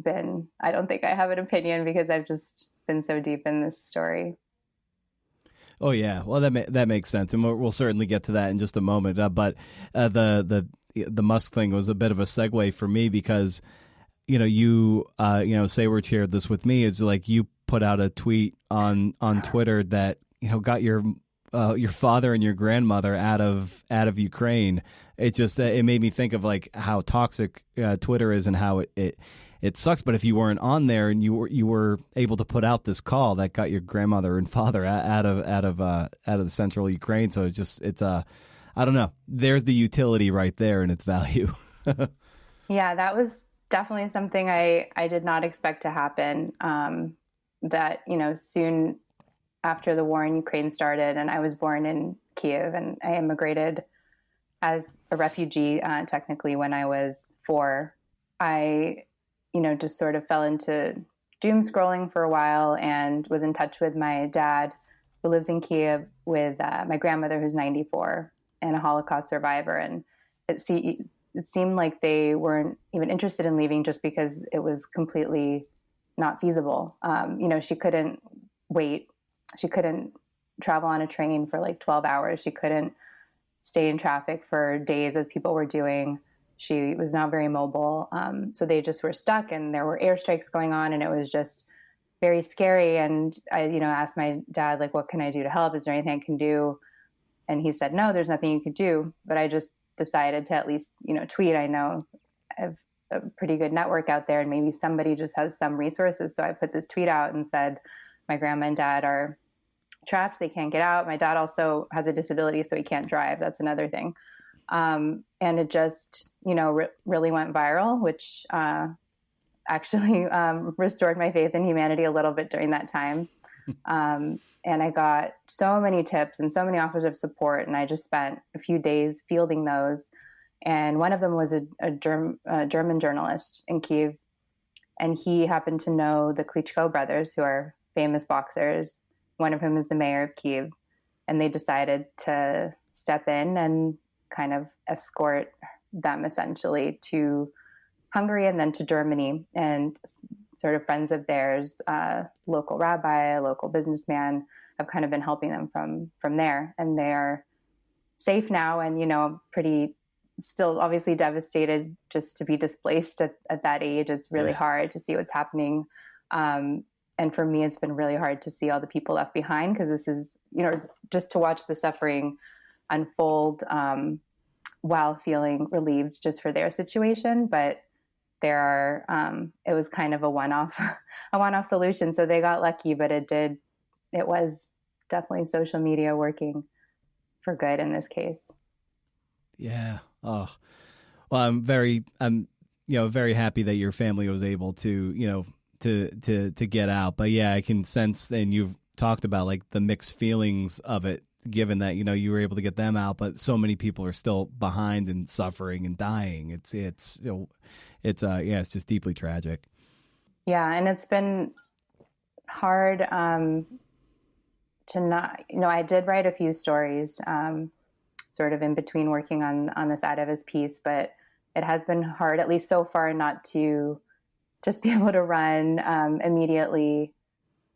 think I have an opinion because I've just been so deep in this story. Oh yeah, well that makes sense, and we'll certainly get to that in just a moment. But the Musk thing was a bit of a segue for me because Seyward shared this with me. It's like you put out a tweet on Twitter that got your father and your grandmother out of Ukraine. It made me think of like how toxic Twitter is and how it sucks. But if you weren't on there and you were able to put out this call that got your grandmother and father out of the central Ukraine, so it's I don't know. There's the utility right there and its value. Yeah, that was definitely something I did not expect to happen. That soon after the war in Ukraine started, and I was born in Kiev, and I immigrated as a refugee technically when I was 4. I just sort of fell into doom scrolling for a while and was in touch with my dad, who lives in Kiev, with my grandmother, who's 94 and a Holocaust survivor. And it seemed like they weren't even interested in leaving just because it was completely not feasible. She couldn't wait. She couldn't travel on a train for like 12 hours. She couldn't stay in traffic for days as people were doing. She was not very mobile. So they just were stuck, and there were airstrikes going on, and it was just very scary. And I, asked my dad, like, what can I do to help? Is there anything I can do? And he said, no, there's nothing you could do. But I just decided to at least, tweet. I know I have a pretty good network out there, and maybe somebody just has some resources. So I put this tweet out and said, my grandma and dad are trapped. They can't get out. My dad also has a disability, so he can't drive. That's another thing. And it just, really went viral, which actually restored my faith in humanity a little bit during that time. And I got so many tips and so many offers of support, and I just spent a few days fielding those. And one of them was a German journalist in Kyiv, and he happened to know the Klitschko brothers, who are famous boxers. One of whom is the mayor of Kyiv, and they decided to step in and kind of escort them essentially to Hungary and then to Germany. And sort of friends of theirs, local rabbi, a local businessman, have kind of been helping them from there. And they are safe now, and pretty still obviously devastated just to be displaced at that age. It's really hard to see what's happening. And for me, it's been really hard to see all the people left behind, because this is, just to watch the suffering unfold while feeling relieved just for their situation. But there are, it was kind of a one-off solution. So they got lucky, but it was definitely social media working for good in this case. Yeah. Oh, well, I'm very happy that your family was able to, to get out. But yeah, I can sense, and you've talked about like the mixed feelings of it, given that, you were able to get them out, but so many people are still behind and suffering and dying. It's just deeply tragic. Yeah. And it's been hard, to not, I did write a few stories, sort of in between working on this Atavist piece, but it has been hard, at least so far, not to just be able to run immediately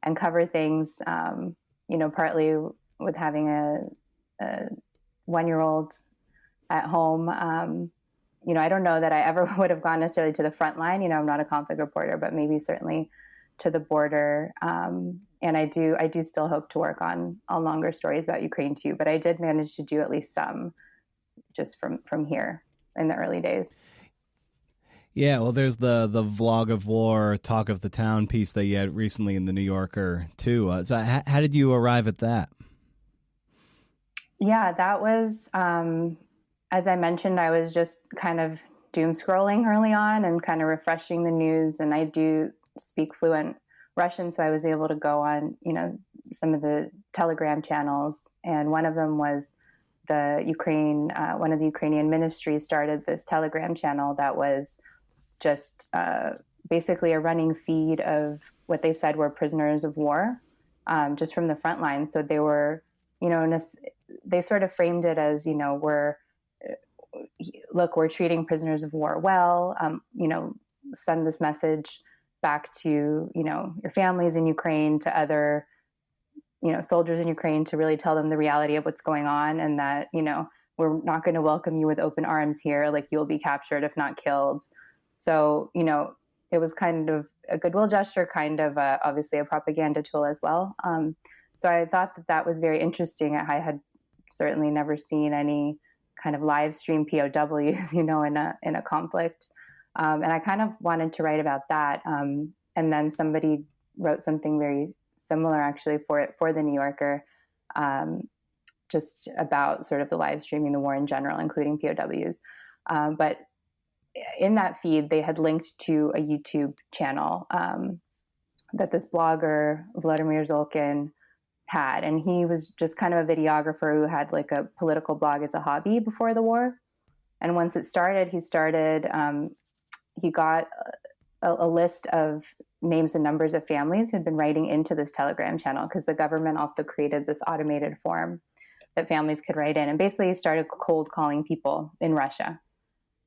and cover things, partly with having a 1-year-old at home. I don't know that I ever would have gone necessarily to the front line. I'm not a conflict reporter, but maybe certainly to the border. And I do still hope to work on longer stories about Ukraine too. But I did manage to do at least some just from here in the early days. Yeah, well, there's the vlog of war, talk of the town piece that you had recently in the New Yorker too. So how did you arrive at that? Yeah, that was, as I mentioned, I was just kind of doom scrolling early on and kind of refreshing the news. And I do speak fluent Russian, so I was able to go on, some of the Telegram channels. And one of them was one of the Ukrainian ministries started this Telegram channel that was just basically a running feed of what they said were prisoners of war, just from the front line. So they were, they sort of framed it as, we're treating prisoners of war well, send this message back to, your families in Ukraine, to other, soldiers in Ukraine, to really tell them the reality of what's going on, and that, we're not going to welcome you with open arms here. Like, you'll be captured, if not killed. So, it was kind of a goodwill gesture, kind of obviously a propaganda tool as well. So I thought that was very interesting. I had certainly never seen any kind of live stream POWs, in a conflict. And I kind of wanted to write about that. And then somebody wrote something very similar actually for the New Yorker, just about sort of the live streaming the war in general, including POWs. But in that feed, they had linked to a YouTube channel that this blogger, Vladimir Zolkin, had. And he was just kind of a videographer who had like a political blog as a hobby before the war. And once it started, he got a list of names and numbers of families who had been writing into this Telegram channel, because the government also created this automated form that families could write in. And basically he started cold calling people in Russia.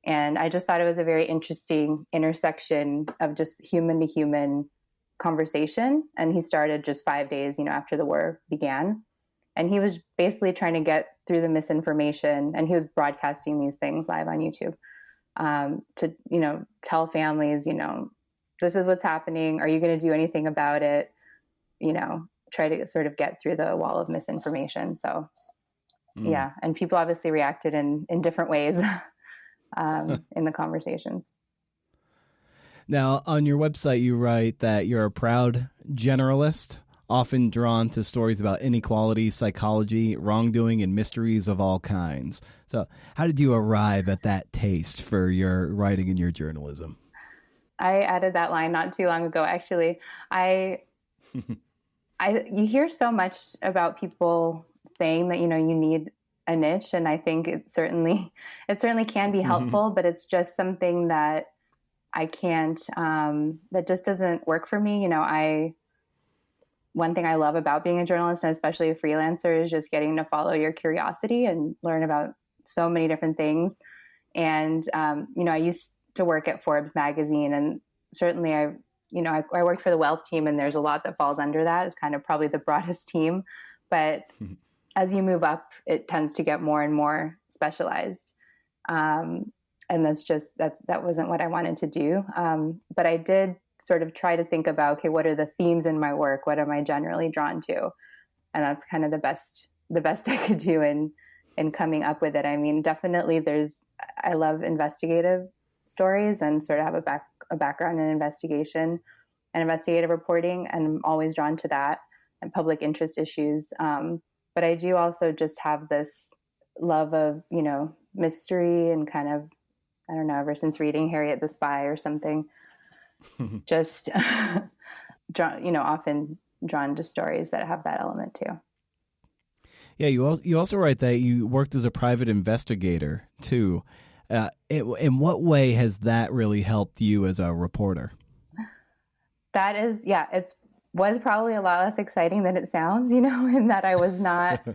And I just thought it was a very interesting intersection of just human to human conversation. And he started just 5 days, after the war began. And he was basically trying to get through the misinformation, and he was broadcasting these things live on YouTube, to, tell families, this is what's happening. Are you going to do anything about it? Try to sort of get through the wall of misinformation. So, yeah. And people obviously reacted in different ways in the conversations. Now, on your website, you write that you're a proud generalist, often drawn to stories about inequality, psychology, wrongdoing, and mysteries of all kinds. So how did you arrive at that taste for your writing and your journalism? I added that line not too long ago, actually. You hear so much about people saying that, you need a niche, and I think it certainly can be helpful, but it's just something that I can't, that just doesn't work for me. One thing I love about being a journalist, and especially a freelancer, is just getting to follow your curiosity and learn about so many different things. And, I used to work at Forbes Magazine, and certainly I worked for the wealth team, and there's a lot that falls under that. It's kind of probably the broadest team, but as you move up, it tends to get more and more specialized. And that wasn't what I wanted to do. But I did sort of try to think about, okay, what are the themes in my work? What am I generally drawn to? And that's kind of the best I could do in coming up with it. I mean, definitely I love investigative stories and sort of have a background in investigation and investigative reporting. And I'm always drawn to that and public interest issues. But I do also just have this love of, mystery and kind of, I don't know, ever since reading Harriet the Spy or something, just often drawn to stories that have that element too. Yeah, you also write that you worked as a private investigator too. In what way has that really helped you as a reporter? That is, it was probably a lot less exciting than it sounds, in that I was not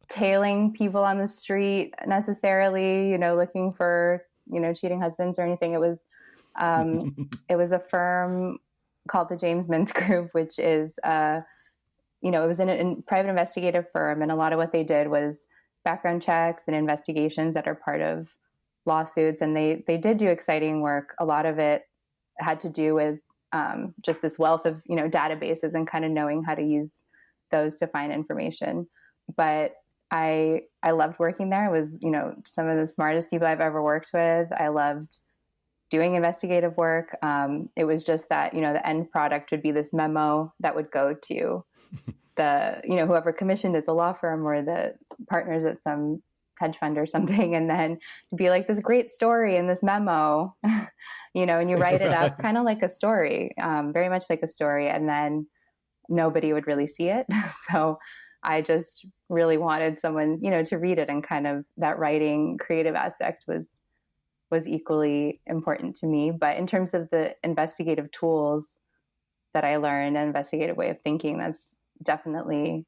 tailing people on the street necessarily, looking for, cheating husbands or anything. It was a firm called the James Mintz Group, which is it was in a private investigative firm, and a lot of what they did was background checks and investigations that are part of lawsuits. And they did do exciting work. A lot of it had to do with just this wealth of, databases and kind of knowing how to use those to find information. But I loved working there. It was, some of the smartest people I've ever worked with. I loved doing investigative work. It was just that, the end product would be this memo that would go to the, whoever commissioned it, the law firm or the partners at some hedge fund or something. And then to be like this great story in this memo, and you write it up kind of like a story, very much like a story. And then nobody would really see it. So I just really wanted someone, to read it, and kind of that writing creative aspect was equally important to me. But in terms of the investigative tools that I learned, an investigative way of thinking, that's definitely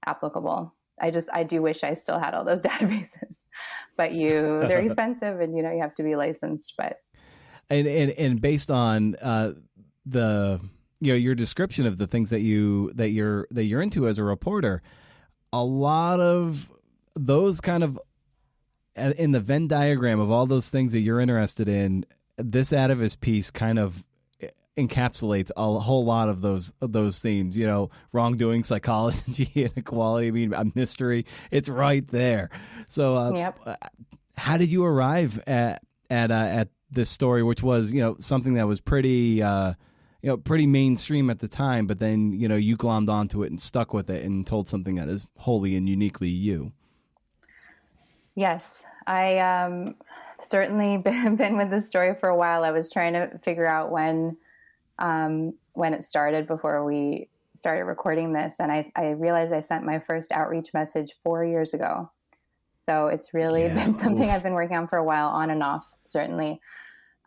applicable. I do wish I still had all those databases, but they're expensive, and, you have to be licensed, but. And based on your description of the things that you're into as a reporter, a lot of those kind of in the Venn diagram of all those things that you're interested in, this Atavist piece kind of encapsulates a whole lot of those themes. Wrongdoing, psychology, inequality, a mystery. It's right there. So, yep. How did you arrive at this story, which was something that was pretty pretty mainstream at the time, but then you glommed onto it and stuck with it and told something that is wholly and uniquely you? Yes, I certainly been with this story for a while. I was trying to figure out when it started before we started recording this, and I realized I sent my first outreach message 4 years ago. So it's really been something I've been working on for a while, on and off, certainly.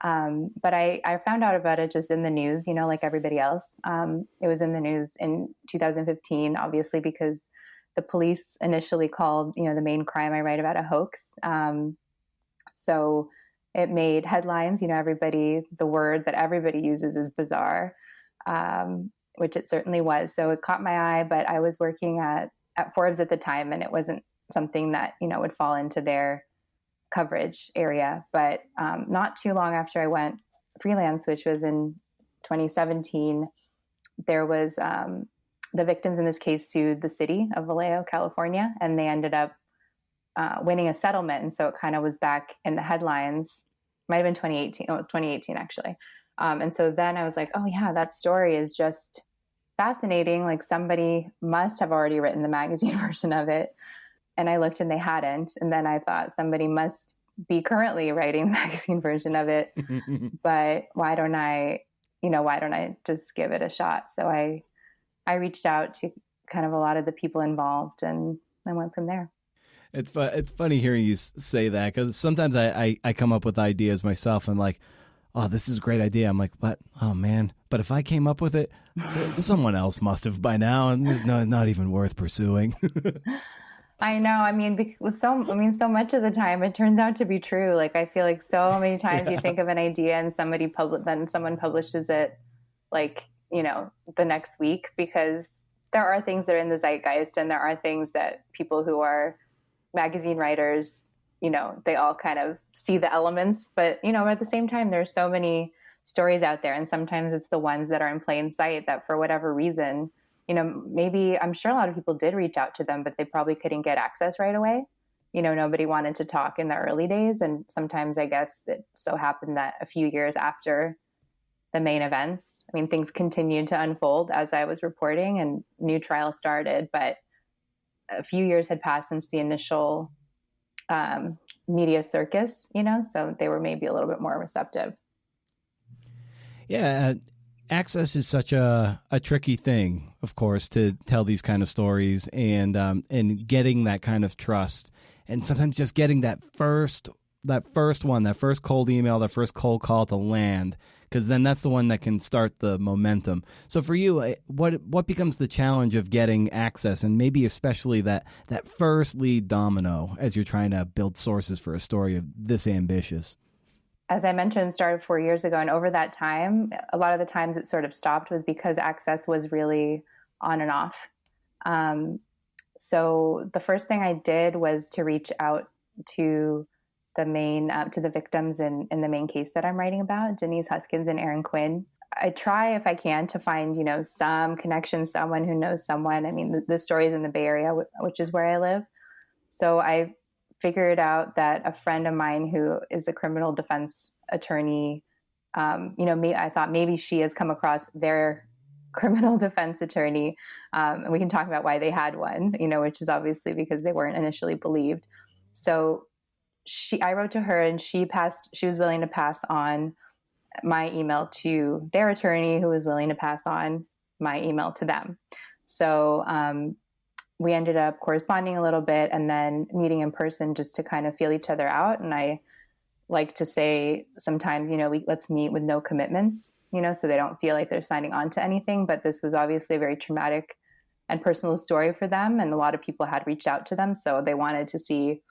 But I found out about it just in the news, like everybody else. It was in the news in 2015, obviously, because the police initially called, the main crime I write about a hoax. So it made headlines, the word that everybody uses is bizarre, which it certainly was. So it caught my eye, but I was working at Forbes at the time, and it wasn't something that, would fall into their coverage area. But not too long after I went freelance, which was in 2017, there was the victims in this case sued the city of Vallejo, California, and they ended up winning a settlement. And so it kind of was back in the headlines. Might have been 2018 actually. And so then I was like, oh yeah, that story is just fascinating. Like somebody must have already written the magazine version of it. And I looked and they hadn't. And then I thought somebody must be currently writing the magazine version of it. But why don't I just give it a shot? So I reached out to kind of a lot of the people involved, and I went from there. It's funny hearing you say that, because sometimes I come up with ideas myself and like, oh, this is a great idea. I'm like, but oh man, but if I came up with it, someone else must have by now, and it's not even worth pursuing. I know. I mean, so much of the time it turns out to be true. Like I feel like so many times you think of an idea and then someone publishes it like, the next week, because there are things that are in the zeitgeist, and there are things that people who are magazine writers, they all kind of see the elements, but, at the same time, there's so many stories out there, and sometimes it's the ones that are in plain sight that for whatever reason, maybe I'm sure a lot of people did reach out to them, but they probably couldn't get access right away. Nobody wanted to talk in the early days. And sometimes I guess it so happened that a few years after the main events, things continued to unfold as I was reporting, and new trials started, but a few years had passed since the initial media circus, so they were maybe a little bit more receptive. Yeah. Access is such a tricky thing, of course, to tell these kind of stories, and getting that kind of trust, and sometimes just getting that first cold email, that first cold call to land, because then that's the one that can start the momentum. So for you, what becomes the challenge of getting access, and maybe especially that first lead domino as you're trying to build sources for a story of this ambitious? As I mentioned, started 4 years ago. And over that time, a lot of the times it sort of stopped was because access was really on and off. So the first thing I did was to reach out to to the victims in the main case that I'm writing about, Denise Huskins and Aaron Quinn. I try, if I can, to find, some connection, someone who knows someone. I mean, the story is in the Bay Area, which is where I live. So I figured out that a friend of mine who is a criminal defense attorney, I thought maybe she has come across their criminal defense attorney. And we can talk about why they had one, which is obviously because they weren't initially believed. So I wrote to her, and she was willing to pass on my email to their attorney, who was willing to pass on my email to them. So we ended up corresponding a little bit and then meeting in person just to kind of feel each other out. And I like to say sometimes, let's meet with no commitments, so they don't feel like they're signing on to anything. But this was obviously a very traumatic and personal story for them. And a lot of people had reached out to them. So they wanted to see,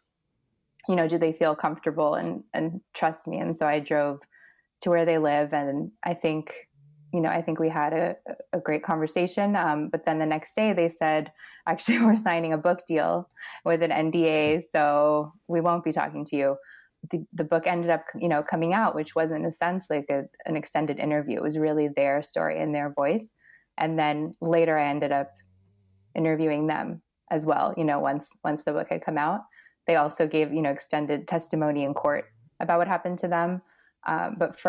do they feel comfortable and trust me? And so I drove to where they live. And I think we had a great conversation. But then the next day they said, actually, we're signing a book deal with an NDA, so we won't be talking to you. The book ended up, coming out, which was in a sense like an extended interview. It was really their story and their voice. And then later I ended up interviewing them as well. Once the book had come out, they also gave, extended testimony in court about what happened to them. But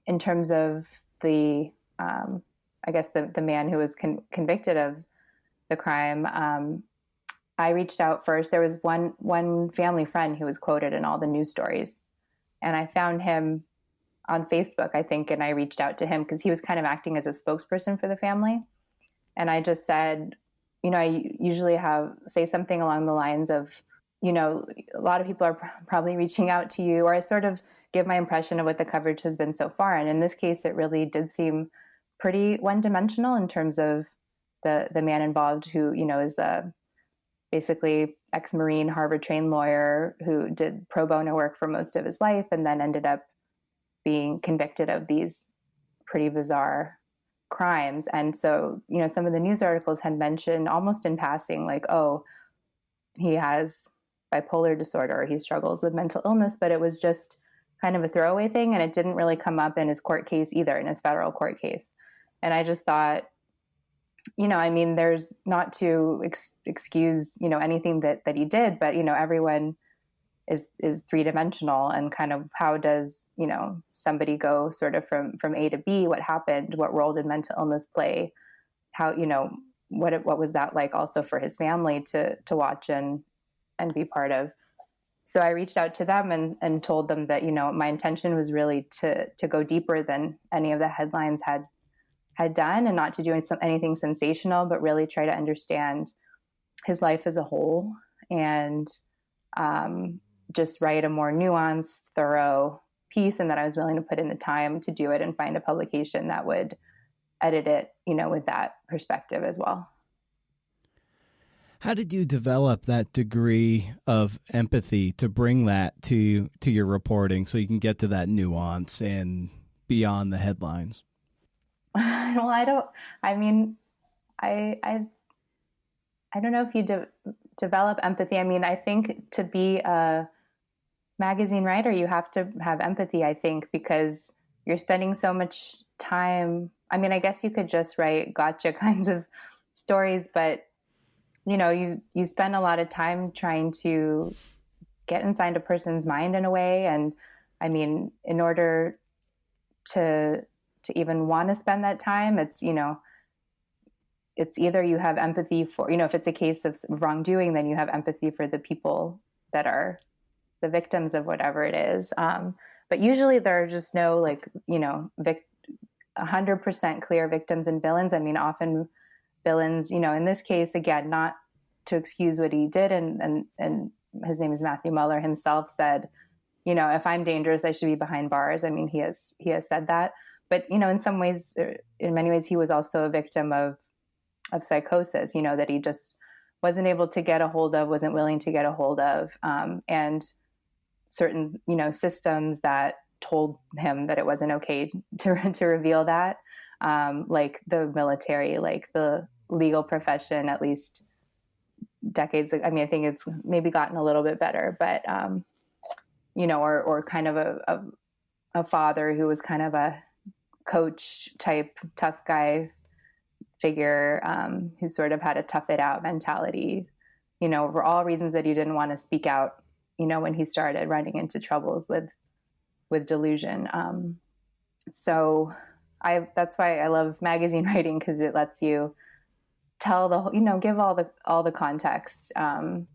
in terms of the man who was convicted of the crime, I reached out first. There was one family friend who was quoted in all the news stories, and I found him on Facebook, I think, and I reached out to him because he was kind of acting as a spokesperson for the family. And I just said, I usually say something along the lines of, a lot of people are probably reaching out to you, or I sort of give my impression of what the coverage has been so far. And in this case, it really did seem pretty one-dimensional in terms of the man involved, who, is a basically ex-Marine, Harvard-trained lawyer who did pro bono work for most of his life and then ended up being convicted of these pretty bizarre crimes. And so, some of the news articles had mentioned almost in passing, like, oh, he has bipolar disorder, or he struggles with mental illness, but it was just kind of a throwaway thing. And it didn't really come up in his court case either, in his federal court case. And I just thought, there's not to excuse, anything that he did, but, everyone is three-dimensional, and kind of how does, somebody go sort of from A to B? What happened? What role did mental illness play? How, what was that like also for his family to watch and be part of? So I reached out to them and told them that, my intention was really to go deeper than any of the headlines had done, and not to do anything sensational, but really try to understand his life as a whole, and just write a more nuanced, thorough piece, and that I was willing to put in the time to do it and find a publication that would edit it, with that perspective as well. How did you develop that degree of empathy to bring that to your reporting so you can get to that nuance and beyond the headlines? Well, I don't know if you develop empathy. I think to be a magazine writer, you have to have empathy, I think, because you're spending so much time. I guess you could just write gotcha kinds of stories, but you spend a lot of time trying to get inside a person's mind in a way. And in order to even want to spend that time, it's either you have empathy for, if it's a case of wrongdoing, then you have empathy for the people that are the victims of whatever it is. But usually there are just no 100% clear victims and villains. Often villains, in this case, again, not to excuse what he did. And his name is Matthew Mueller himself said, if I'm dangerous, I should be behind bars. He has said that. But, in many ways, he was also a victim of psychosis, that he just wasn't able to get a hold of, wasn't willing to get a hold of. And certain, systems that told him that it wasn't okay to reveal that, like the military, like the legal profession, at least decades ago. I mean, I think it's maybe gotten a little bit better, but, or kind of a father who was kind of a coach type tough guy figure, who sort of had a tough it out mentality, for all reasons that he didn't want to speak out, when he started running into troubles with delusion. So that's why I love magazine writing, because it lets you tell give all the context, and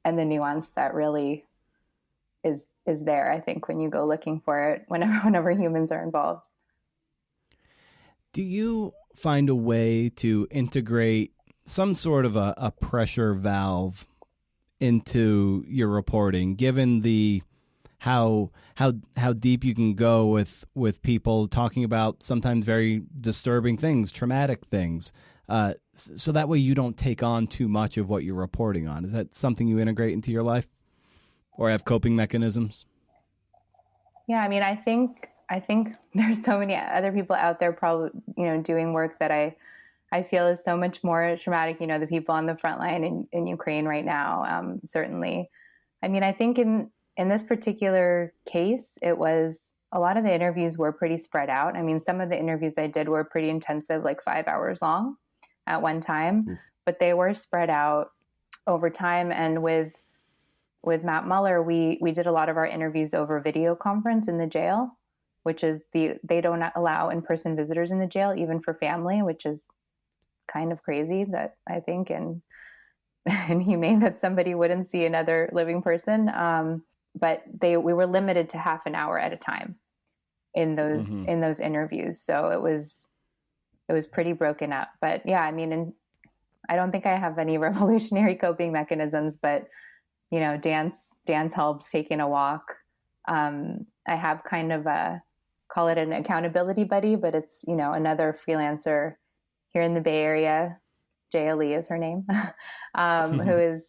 the nuance that really is there, I think, when you go looking for it, whenever humans are involved. Do you find a way to integrate some sort of a pressure valve into your reporting, given the how deep you can go with people talking about sometimes very disturbing things, traumatic things, so that way you don't take on too much of what you're reporting on? Is that something you integrate into your life, or have coping mechanisms? Yeah, I mean, I think there's so many other people out there probably, doing work that I feel is so much more traumatic, the people on the front line in Ukraine right now, certainly. I mean, I think in this particular case, it was a lot of the interviews were pretty spread out. I mean, some of the interviews I did were pretty intensive, like 5 hours long at one time, but they were spread out over time. And with Matt Mueller, we did a lot of our interviews over video conference in the jail, which is they don't allow in-person visitors in the jail, even for family, which is kind of crazy, that I think, and inhumane that somebody wouldn't see another living person. But we were limited to half an hour at a time in those interviews. So it was pretty broken up. But yeah, I mean, and I don't think I have any revolutionary coping mechanisms, but dance helps, taking a walk. I have kind of call it an accountability buddy, but it's, another freelancer here in the Bay Area. JLE is her name, who is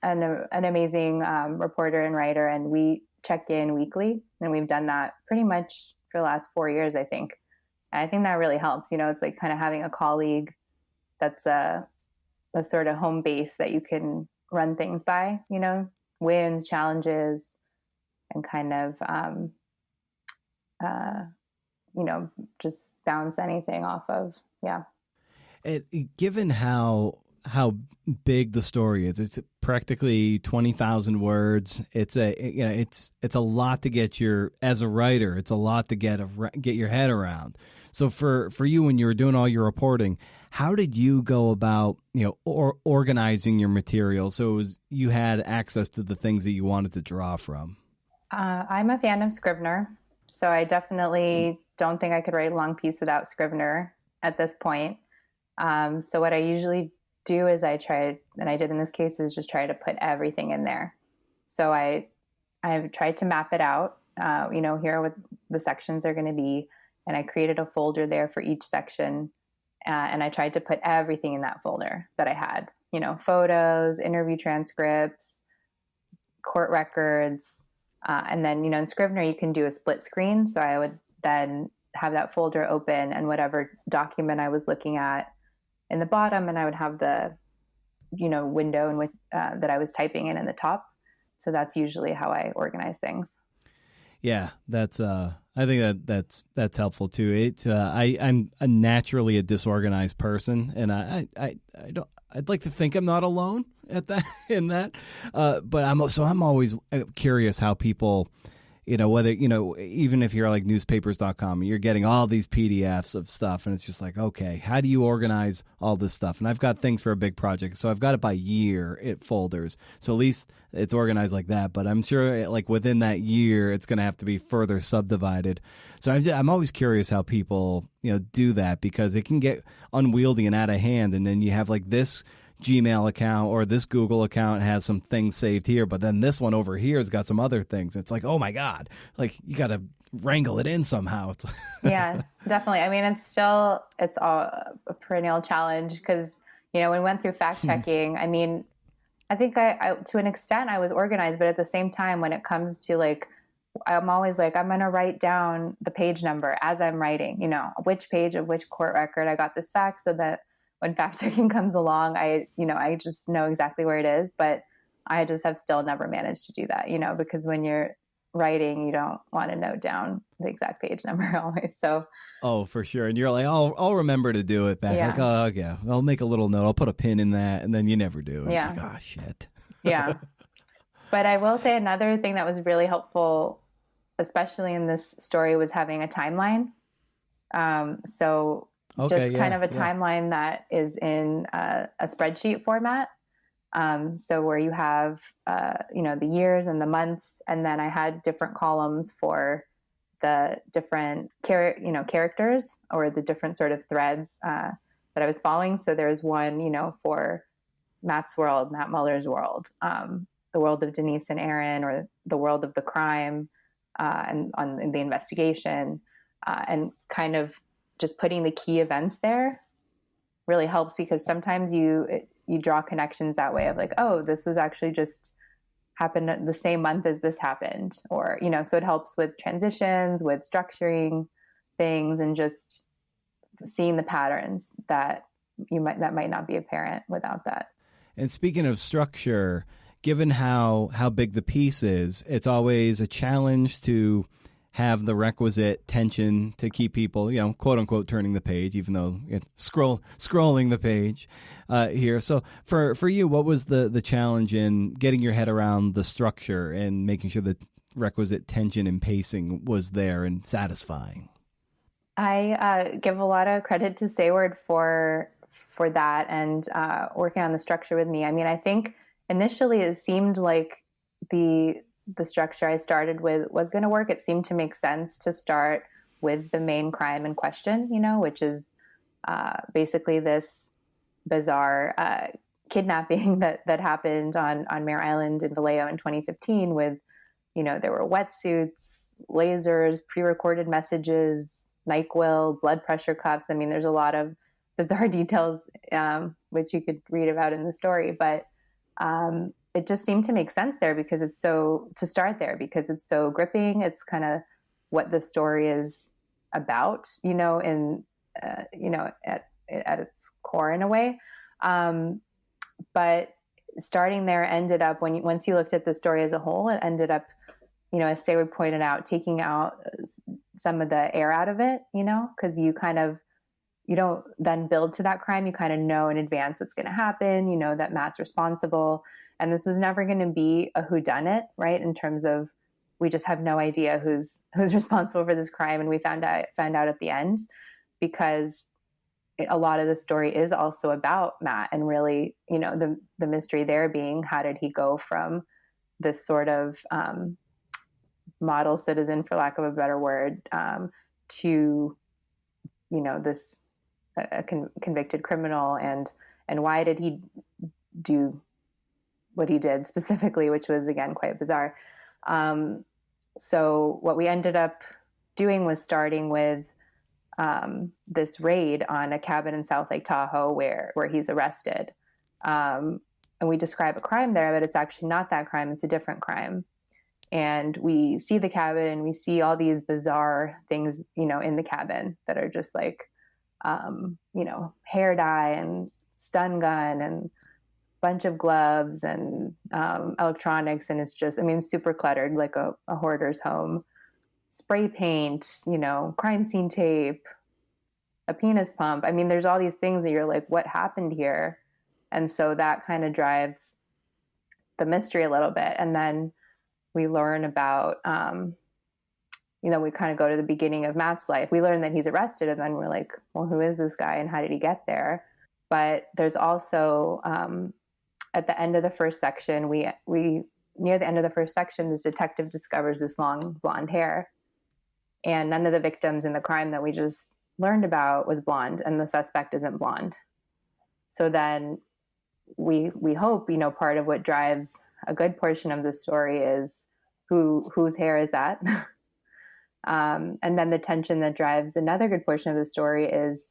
an amazing reporter and writer. And we check in weekly, and we've done that pretty much for the last 4 years, I think. And I think that really helps. It's like kind of having a colleague that's a sort of home base that you can run things by, wins, challenges, and kind of, just bounce anything off of. Yeah. Given how big the story is, it's practically 20,000 words. It's a lot to get as a writer, it's a lot to get your head around. So for you, when you were doing all your reporting, how did you go about, organizing your material so you had access to the things that you wanted to draw from? I'm a fan of Scrivener, so I definitely don't think I could write a long piece without Scrivener at this point. So what I usually do is I did in this case, is just try to put everything in there. So I've tried to map it out, here what the sections are going to be. And I created a folder there for each section. And I tried to put everything in that folder that I had, photos, interview transcripts, court records. And then, in Scrivener, you can do a split screen. So I would then have that folder open and whatever document I was looking at in the bottom, and I would have the, window in which that I was typing in the top. So that's usually how I organize things. Yeah, that's I think that's helpful too. I'm naturally a disorganized person, and I'd like to think I'm not alone at that in that. But I'm always curious how people, whether, even if you're like newspapers.com, you're getting all these PDFs of stuff, and it's just like, okay, how do you organize all this stuff? And I've got things for a big project, so I've got it by year, folders. So at least it's organized like that, but I'm sure like within that year, it's going to have to be further subdivided. So I'm always curious how people, do that, because it can get unwieldy and out of hand. And then you have like this Gmail account or this Google account has some things saved here, but then this one over here has got some other things. It's like, oh my God, like you got to wrangle it in somehow. Yeah, definitely. I mean, it's all a perennial challenge because, when we went through fact checking, I mean, I think I to an extent I was organized, but at the same time, when it comes to like, I'm always like, I'm going to write down the page number as I'm writing, which page of which court record I got this fact, so that when fact checking comes along, I just know exactly where it is, but I just have still never managed to do that, because when you're writing, you don't want to note down the exact page number always. So, oh, for sure. And you're like, I'll remember to do it back. Yeah. Like, oh, yeah, I'll make a little note. I'll put a pin in that. And then you never do. And Yeah. It's like, oh, shit. Yeah. But I will say another thing that was really helpful, especially in this story, was having a timeline. So Okay, just kind of a timeline that is in a spreadsheet format. So where you have, the years and the months, and then I had different columns for the different characters or the different sort of threads that I was following. So there's one, for Matt's world, Matt Muller's world, the world of Denise and Aaron, or the world of the crime, and on the investigation, and kind of just putting the key events there really helps, because sometimes you draw connections that way of like, oh, this was actually just happened the same month as this happened, or, so it helps with transitions, with structuring things, and just seeing the patterns that might not be apparent without that. And speaking of structure, given how big the piece is, it's always a challenge to have the requisite tension to keep people, quote unquote, turning the page, even though it's scrolling the page here. So for you, what was the challenge in getting your head around the structure and making sure the requisite tension and pacing was there and satisfying? I give a lot of credit to Seyward for that, and working on the structure with me. I mean, I think initially it seemed like the structure I started with was going to work. It seemed to make sense to start with the main crime in question, which is basically this bizarre kidnapping that happened on Mare Island in Vallejo in 2015 with, there were wetsuits, lasers, pre-recorded messages, NyQuil, blood pressure cuffs. I mean, there's a lot of bizarre details, which you could read about in the story, but it just seemed to make sense there because it's so gripping. It's kind of what the story is about, at its core in a way. But starting there ended up once you looked at the story as a whole, it ended up, as Seyward pointed out, taking out some of the air out of it, because you don't then build to that crime. You kind of know in advance what's going to happen, that Matt's responsible. And this was never going to be a whodunit, right? In terms of, we just have no idea who's responsible for this crime. And we found out at the end, because a lot of the story is also about Matt, and really, the mystery there being, how did he go from this sort of model citizen, for lack of a better word, to, this convicted criminal, and why did he do what he did specifically, which was, again, quite bizarre. So what we ended up doing was starting with this raid on a cabin in South Lake Tahoe where he's arrested. And we describe a crime there, but it's actually not that crime. It's a different crime. And we see the cabin, and we see all these bizarre things, in the cabin that are just like, hair dye and stun gun and bunch of gloves and electronics. And it's just, super cluttered, like a hoarder's home. Spray paint, crime scene tape, a penis pump. There's all these things that you're like, what happened here? And so that kind of drives the mystery a little bit. And then we learn about, we kind of go to the beginning of Matt's life. We learn that he's arrested, and then we're like, well, who is this guy and how did he get there? But there's also, at the end of the first section, we near the end of the first section, this detective discovers this long blonde hair, and none of the victims in the crime that we just learned about was blonde, and the suspect isn't blonde. So then we hope, part of what drives a good portion of the story is whose hair is that? And then the tension that drives another good portion of the story is,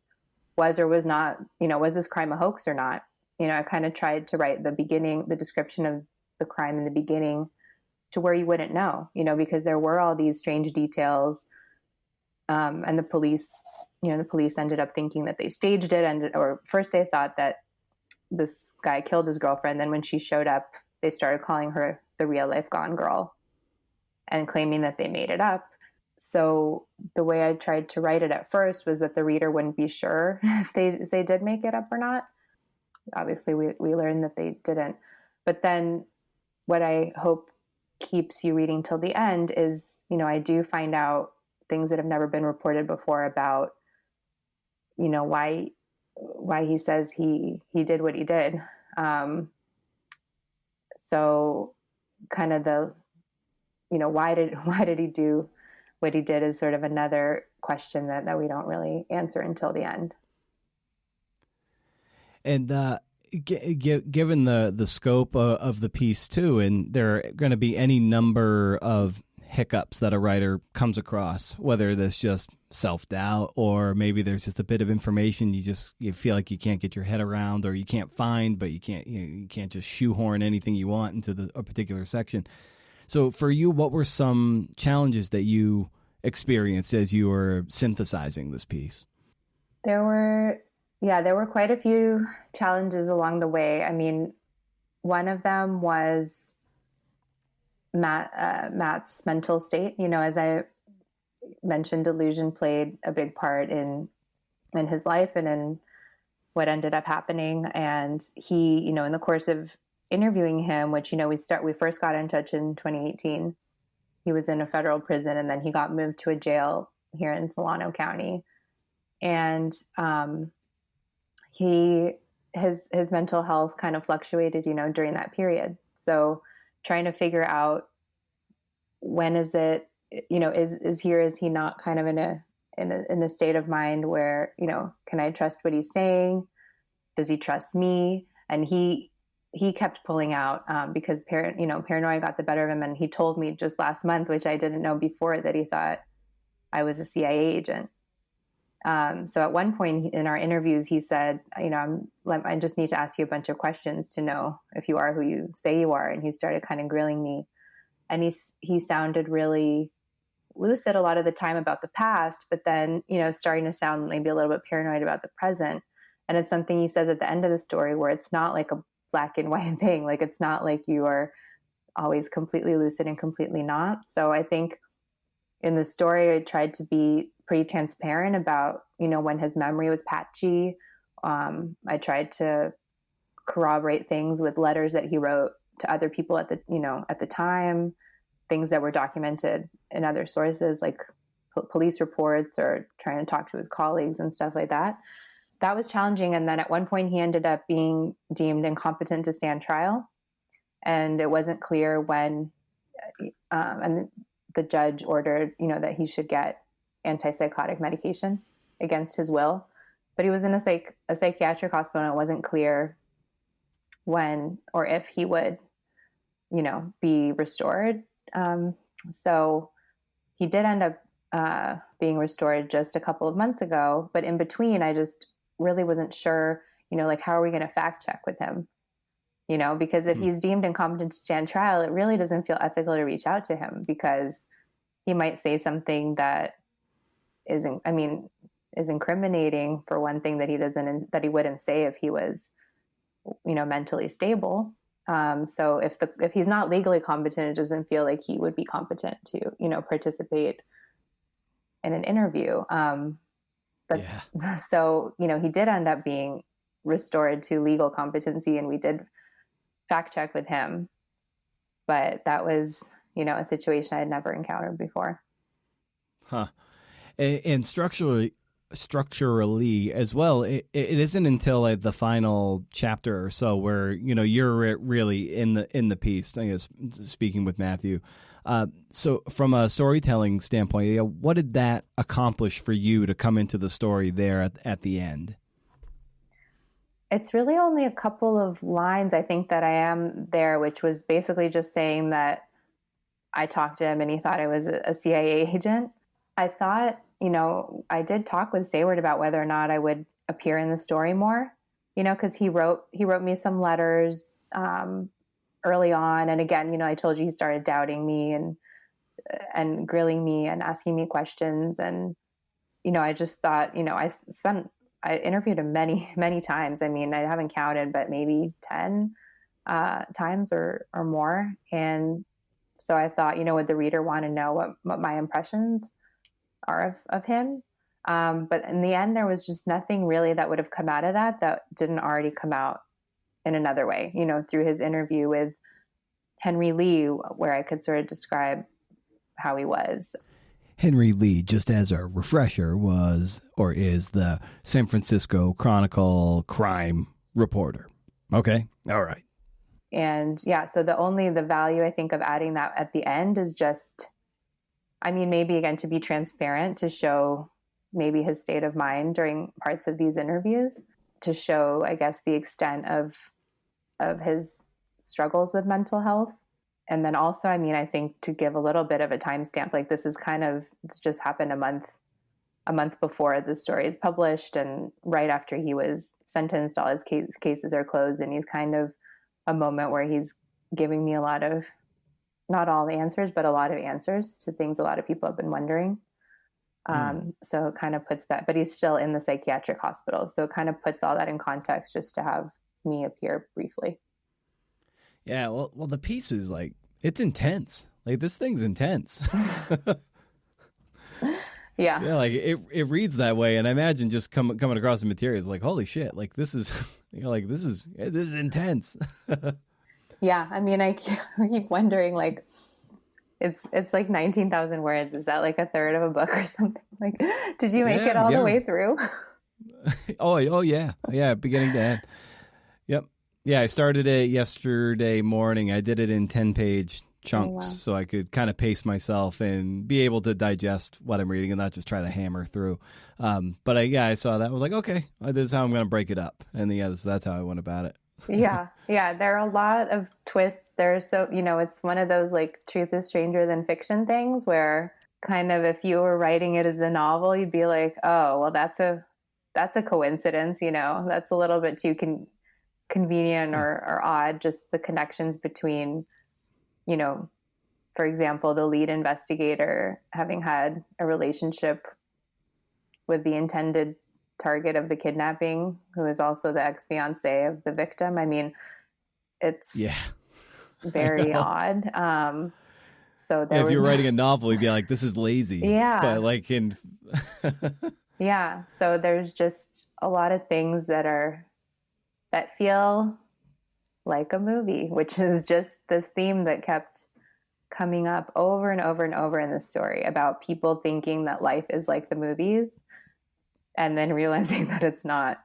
was or was not, was this crime a hoax or not? I kind of tried to write the description of the crime in the beginning to where you wouldn't know, because there were all these strange details, And the police ended up thinking that they staged it, or first they thought that this guy killed his girlfriend. Then when she showed up, they started calling her the real life Gone Girl and claiming that they made it up. So the way I tried to write it at first was that the reader wouldn't be sure if they did make it up or not. Obviously, we learned that they didn't. But then what I hope keeps you reading till the end is, I do find out things that have never been reported before about, why he says he did what he did. So kind of the, why did he do what he did is sort of another question that we don't really answer until the end. And given the scope of the piece too, and there are going to be any number of hiccups that a writer comes across, whether that's just self-doubt or maybe there's just a bit of information you feel like you can't get your head around or you can't find, but you can't just shoehorn anything you want into a particular section. So for you, what were some challenges that you experienced as you were synthesizing this piece? There were quite a few challenges along the way. I mean, one of them was Matt's mental state. As I mentioned, delusion played a big part in his life and in what ended up happening. And he, in the course of interviewing him, which, we first got in touch in 2018, he was in a federal prison and then he got moved to a jail here in Solano County. And his mental health kind of fluctuated, during that period. So trying to figure out when is it, is he not kind of in a state of mind where, can I trust what he's saying? Does he trust me? And he kept pulling out because paranoia got the better of him. And he told me just last month, which I didn't know before, that he thought I was a CIA agent. So at one point in our interviews, he said, I just need to ask you a bunch of questions to know if you are who you say you are. And he started kind of grilling me. And he sounded really lucid a lot of the time about the past, but then, starting to sound maybe a little bit paranoid about the present. And it's something he says at the end of the story where it's not like a black and white thing. Like, it's not like you are always completely lucid and completely not. So I think in the story, I tried to be pretty transparent about, when his memory was patchy. I tried to corroborate things with letters that he wrote to other people at the time, things that were documented in other sources like police reports or trying to talk to his colleagues and stuff like that. That was challenging. And then at one point he ended up being deemed incompetent to stand trial. And it wasn't clear when, and the judge ordered, that he should get antipsychotic medication against his will. But he was in a psychiatric hospital, and it wasn't clear when or if he would, be restored. So he did end up being restored just a couple of months ago. But in between, I just really wasn't sure, how are we going to fact check with him? Because if he's deemed incompetent to stand trial, it really doesn't feel ethical to reach out to him because he might say something that is incriminating for one thing that he wouldn't say if he was, mentally stable. So if he's not legally competent, it doesn't feel like he would be competent to, participate in an interview. So, he did end up being restored to legal competency, and we did fact check with him, but that was, a situation I had never encountered before. Huh. And structurally as well, it isn't until the final chapter or so where, you're really in the piece, I guess, speaking with Matthew. So from a storytelling standpoint, what did that accomplish for you to come into the story there at the end? It's really only a couple of lines, I think, that I am there, which was basically just saying that I talked to him and he thought I was a CIA agent. I thought, I did talk with Seyward about whether or not I would appear in the story more, because he wrote me some letters early on. And again, I told you he started doubting me and grilling me and asking me questions. And I just thought, I interviewed him many, many times. I mean, I haven't counted, but maybe 10 times or more. And so I thought, would the reader want to know what my impressions are of him? But in the end, there was just nothing really that would have come out of that didn't already come out in another way, through his interview with Henry Lee, where I could sort of describe how he was. Henry Lee, just as a refresher, was or is the San Francisco Chronicle crime reporter. Okay. All right. And yeah, so the value I think of adding that at the end is just, maybe again, to be transparent, to show maybe his state of mind during parts of these interviews, to show, I guess, the extent of his struggles with mental health. And then also, I think to give a little bit of a timestamp, like it's just happened a month before the story is published and right after he was sentenced, all his cases are closed. And he's kind of a moment where he's giving me a lot of, not all the answers, but a lot of answers to things a lot of people have been wondering. So it kind of puts that, but he's still in the psychiatric hospital. So it kind of puts all that in context just to have me appear briefly. Yeah, well, the piece is like, it's intense. Like, this thing's intense. Yeah. Yeah, like it reads that way, and I imagine just coming across the materials like, holy shit, like this is, this is intense. Yeah, I keep wondering, like, it's like 19,000 words. Is that like a third of a book or something? Like, did you make it all the way through? Oh yeah, beginning to end. Yep. Yeah, I started it yesterday morning. I did it in 10-page chunks so I could kind of pace myself and be able to digest what I'm reading and not just try to hammer through. But I saw that. I was like, okay, this is how I'm going to break it up. And so that's how I went about it. Yeah. There are a lot of twists. There's it's one of those like truth is stranger than fiction things where kind of if you were writing it as a novel, you'd be like, oh, well, that's a coincidence, that's a little bit too convenient or odd, just the connections between, for example, the lead investigator having had a relationship with the intended target of the kidnapping, who is also the ex-fiance of the victim. It's very odd. So if you're writing a novel, you'd be like, this is lazy. Yeah. But like yeah. So there's just a lot of things that feel like a movie, which is just this theme that kept coming up over and over and over in the story about people thinking that life is like the movies and then realizing that it's not.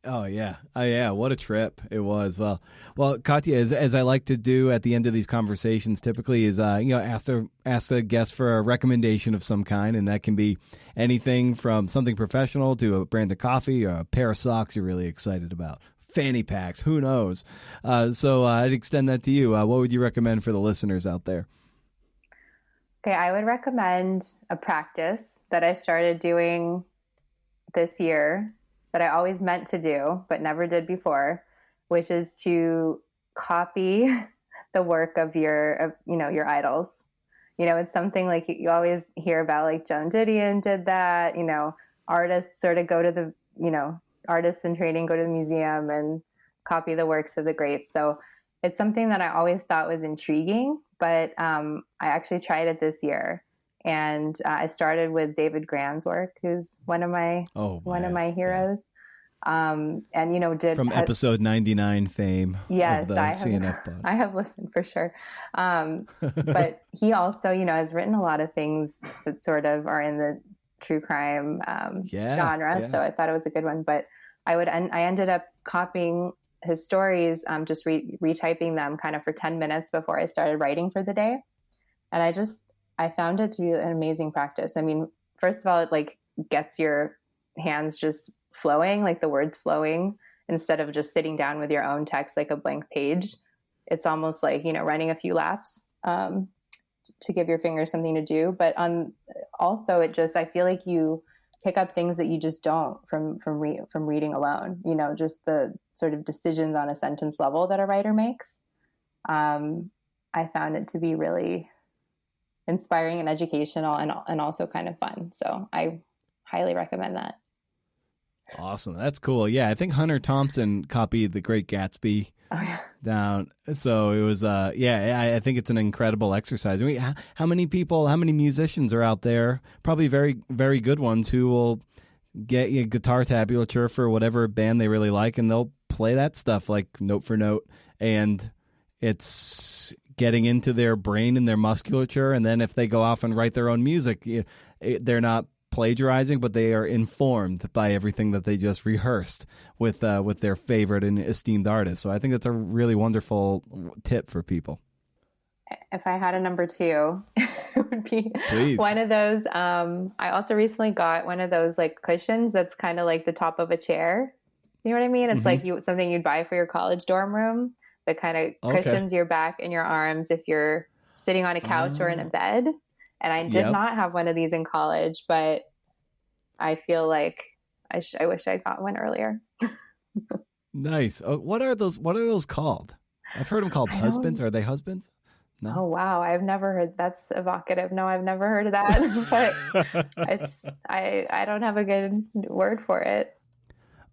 Oh yeah. What a trip it was. Well, Katia, as I like to do at the end of these conversations, typically is ask the guest for a recommendation of some kind, and that can be anything from something professional to a brand of coffee or a pair of socks you're really excited about, fanny packs, who knows. So I'd extend that to you. What would you recommend for the listeners out there? Okay, I would recommend a practice that I started doing this year that I always meant to do, but never did before, which is to copy the work of your idols. It's something like you always hear about, like Joan Didion did that, artists sort of go to the, artists in training go to the museum and copy the works of the greats. So it's something that I always thought was intriguing, but I actually tried it this year. And I started with David Grann's work, who's one of my heroes. And did from episode 99 fame. Yes, of the CNF pod. I have listened for sure. But he also, has written a lot of things that sort of are in the true crime genre. Yeah. So I thought it was a good one. But I ended up copying his stories, just retyping them kind of for 10 minutes before I started writing for the day. And I found it to be an amazing practice. First of all, it like gets your hands just flowing, like the words flowing, instead of just sitting down with your own text like a blank page. It's almost like, running a few laps to give your fingers something to do. But also I feel like you pick up things that you just don't from reading alone, just the sort of decisions on a sentence level that a writer makes. I found it to be really inspiring and educational and also kind of fun. So I highly recommend that. Awesome. That's cool. Yeah, I think Hunter Thompson copied The Great Gatsby down. So it was, I think it's an incredible exercise. I mean, how many musicians are out there, probably very, very good ones, who will get a guitar tablature for whatever band they really like, and they'll play that stuff like note for note, and it's getting into their brain and their musculature. And then if they go off and write their own music, they're not plagiarizing, but they are informed by everything that they just rehearsed with their favorite and esteemed artists. So I think that's a really wonderful tip for people. If I had a number 2, it would be Please. One of those. I also recently got one of those like cushions that's kind of like the top of a chair. You know what I mean? It's like something you'd buy for your college dorm room that kind of cushions your back and your arms if you're sitting on a couch or in a bed. And I did not have one of these in college, but I feel like I wish I got one earlier. Nice. Oh, what are those called? I've heard them called husbands. Are they husbands? No. Oh, wow. I've never heard. That's evocative. No, I've never heard of that. But I don't have a good word for it.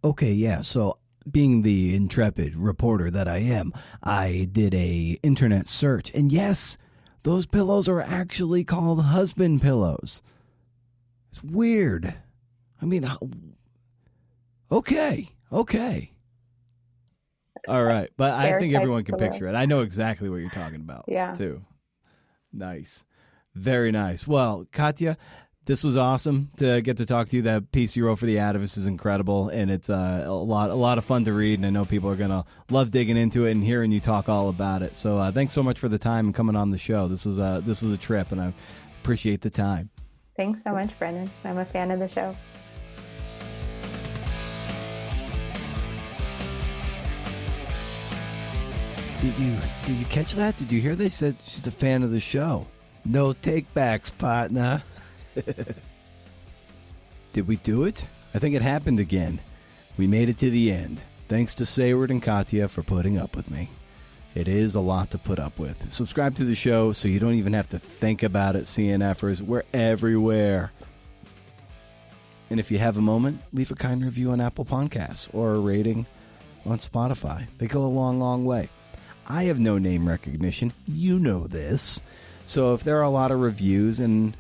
Okay, yeah. So being the intrepid reporter that I am, I did a internet search. And yes, those pillows are actually called husband pillows. It's weird. I mean, okay. All right. But I think everyone can picture it. I know exactly what you're talking about, too. Nice. Very nice. Well, Katia, this was awesome to get to talk to you. That piece you wrote for The Atavist is incredible, and it's a lot of fun to read, and I know people are going to love digging into it and hearing you talk all about it. So thanks so much for the time and coming on the show. This was a trip, and I appreciate the time. Thanks so much, Brendan. I'm a fan of the show. Did you catch that? Did you hear they said she's a fan of the show? No take-backs, partner. Did we do it? I think it happened again. We made it to the end. Thanks to Seyward and Katia for putting up with me. It is a lot to put up with. Subscribe to the show so you don't even have to think about it, CNFers. We're everywhere. And if you have a moment, leave a kind review on Apple Podcasts or a rating on Spotify. They go a long, long way. I have no name recognition. You know this. So if there are a lot of reviews and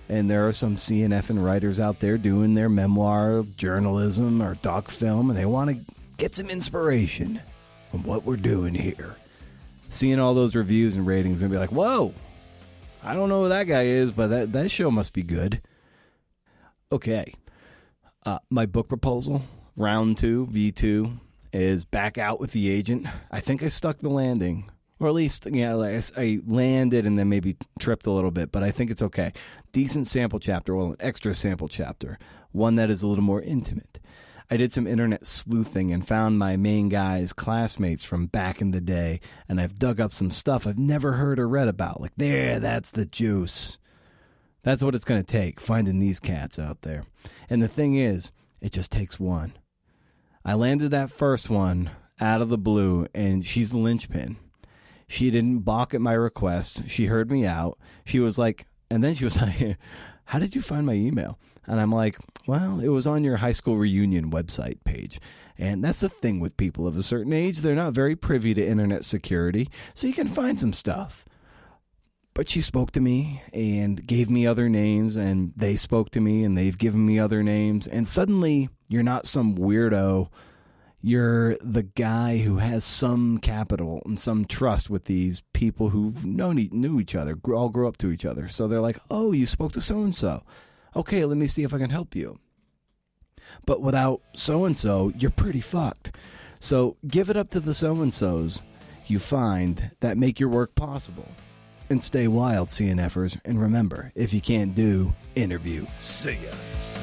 there are some CNF and writers out there doing their memoir, journalism, or doc film, and they want to get some inspiration from what we're doing here, seeing all those reviews and ratings and be like, whoa, I don't know who that guy is, but that show must be good. Okay. My book proposal, round 2, V2, is back out with the agent. I think I stuck the landing. Or at least, I landed and then maybe tripped a little bit, but I think it's okay. Decent sample chapter, well, an extra sample chapter, one that is a little more intimate. I did some internet sleuthing and found my main guy's classmates from back in the day, and I've dug up some stuff I've never heard or read about. Like, that's the juice. That's what it's going to take, finding these cats out there. And the thing is, it just takes one. I landed that first one out of the blue, and she's the linchpin. She didn't balk at my request. She heard me out. She was like, and then she was like, how did you find my email? And I'm like, well, it was on your high school reunion website page. And that's the thing with people of a certain age. They're not very privy to internet security, so you can find some stuff. But she spoke to me and gave me other names, and they spoke to me, and they've given me other names. And suddenly, you're not some weirdo. You're the guy who has some capital and some trust with these people who knew each other, all grew up to each other. So they're like, oh, you spoke to so-and-so. Okay, let me see if I can help you. But without so-and-so, you're pretty fucked. So give it up to the so-and-sos you find that make your work possible. And stay wild, CNFers. And remember, if you can't do, interview. See ya.